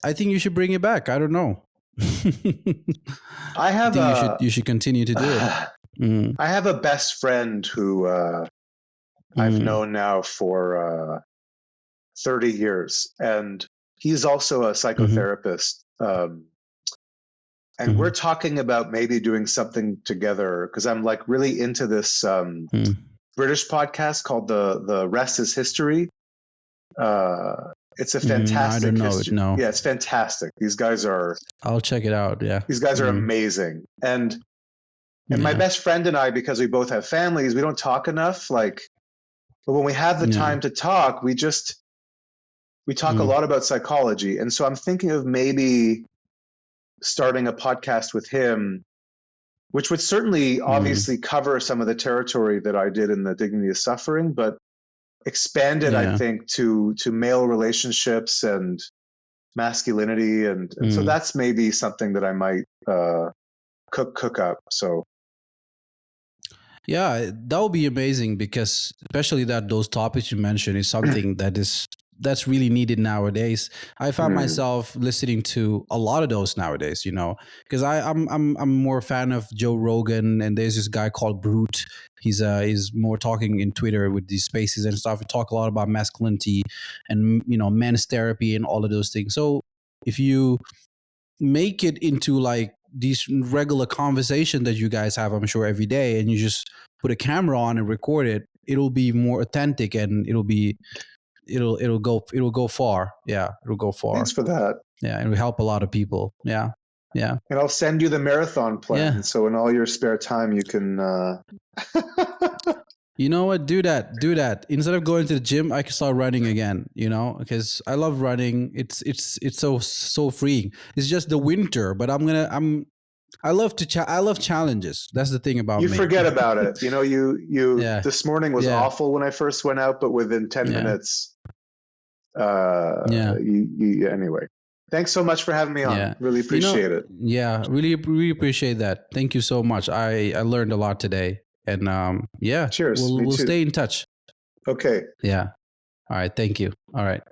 A: I think you should bring it back. I don't know.
B: I have
A: you should continue to do it.
B: I have a best friend who I've known now for 30 years, and he's also a psychotherapist. And we're talking about maybe doing something together, because I'm like really into this British podcast called the Rest is History. It's a fantastic.
A: I don't know it. No.
B: Yeah, it's fantastic. These guys are.
A: I'll check it out. Yeah.
B: These guys are amazing, and my best friend and I, because we both have families, we don't talk enough. Like, but when we have the time to talk, we talk a lot about psychology, and so I'm thinking of maybe starting a podcast with him, which would certainly obviously cover some of the territory that I did in the Dignity of Suffering, but expanded, I think, to male relationships and masculinity, and so that's maybe something that I might cook up. So
A: yeah, that would be amazing, because especially that those topics you mentioned is something that's really needed nowadays. I found myself listening to a lot of those nowadays, because I'm more a fan of Joe Rogan, and there's this guy called Brute. He's more talking in Twitter with these spaces and stuff. We talk a lot about masculinity and men's therapy and all of those things. So if you make it into like these regular conversation that you guys have, I'm sure, every day, and you just put a camera on and record it, it'll be more authentic, and it'll go far. Yeah, it'll go far.
B: Thanks for that.
A: Yeah, and it'll help a lot of people. Yeah. And
B: I'll send you the marathon plan, so in all your spare time you can
A: you know what, do that instead of going to the gym. I can start running again, because I love running. It's so freeing. It's just the winter, but I love challenges. That's the thing about
B: me.
A: You
B: forget about it. You this morning was awful when I first went out, but within 10 minutes, anyway. Thanks so much for having me on. Really appreciate it.
A: Yeah, really appreciate that. Thank you so much. I learned a lot today, and
B: cheers.
A: We'll stay in touch.
B: Okay.
A: Yeah. All right. Thank you. All right.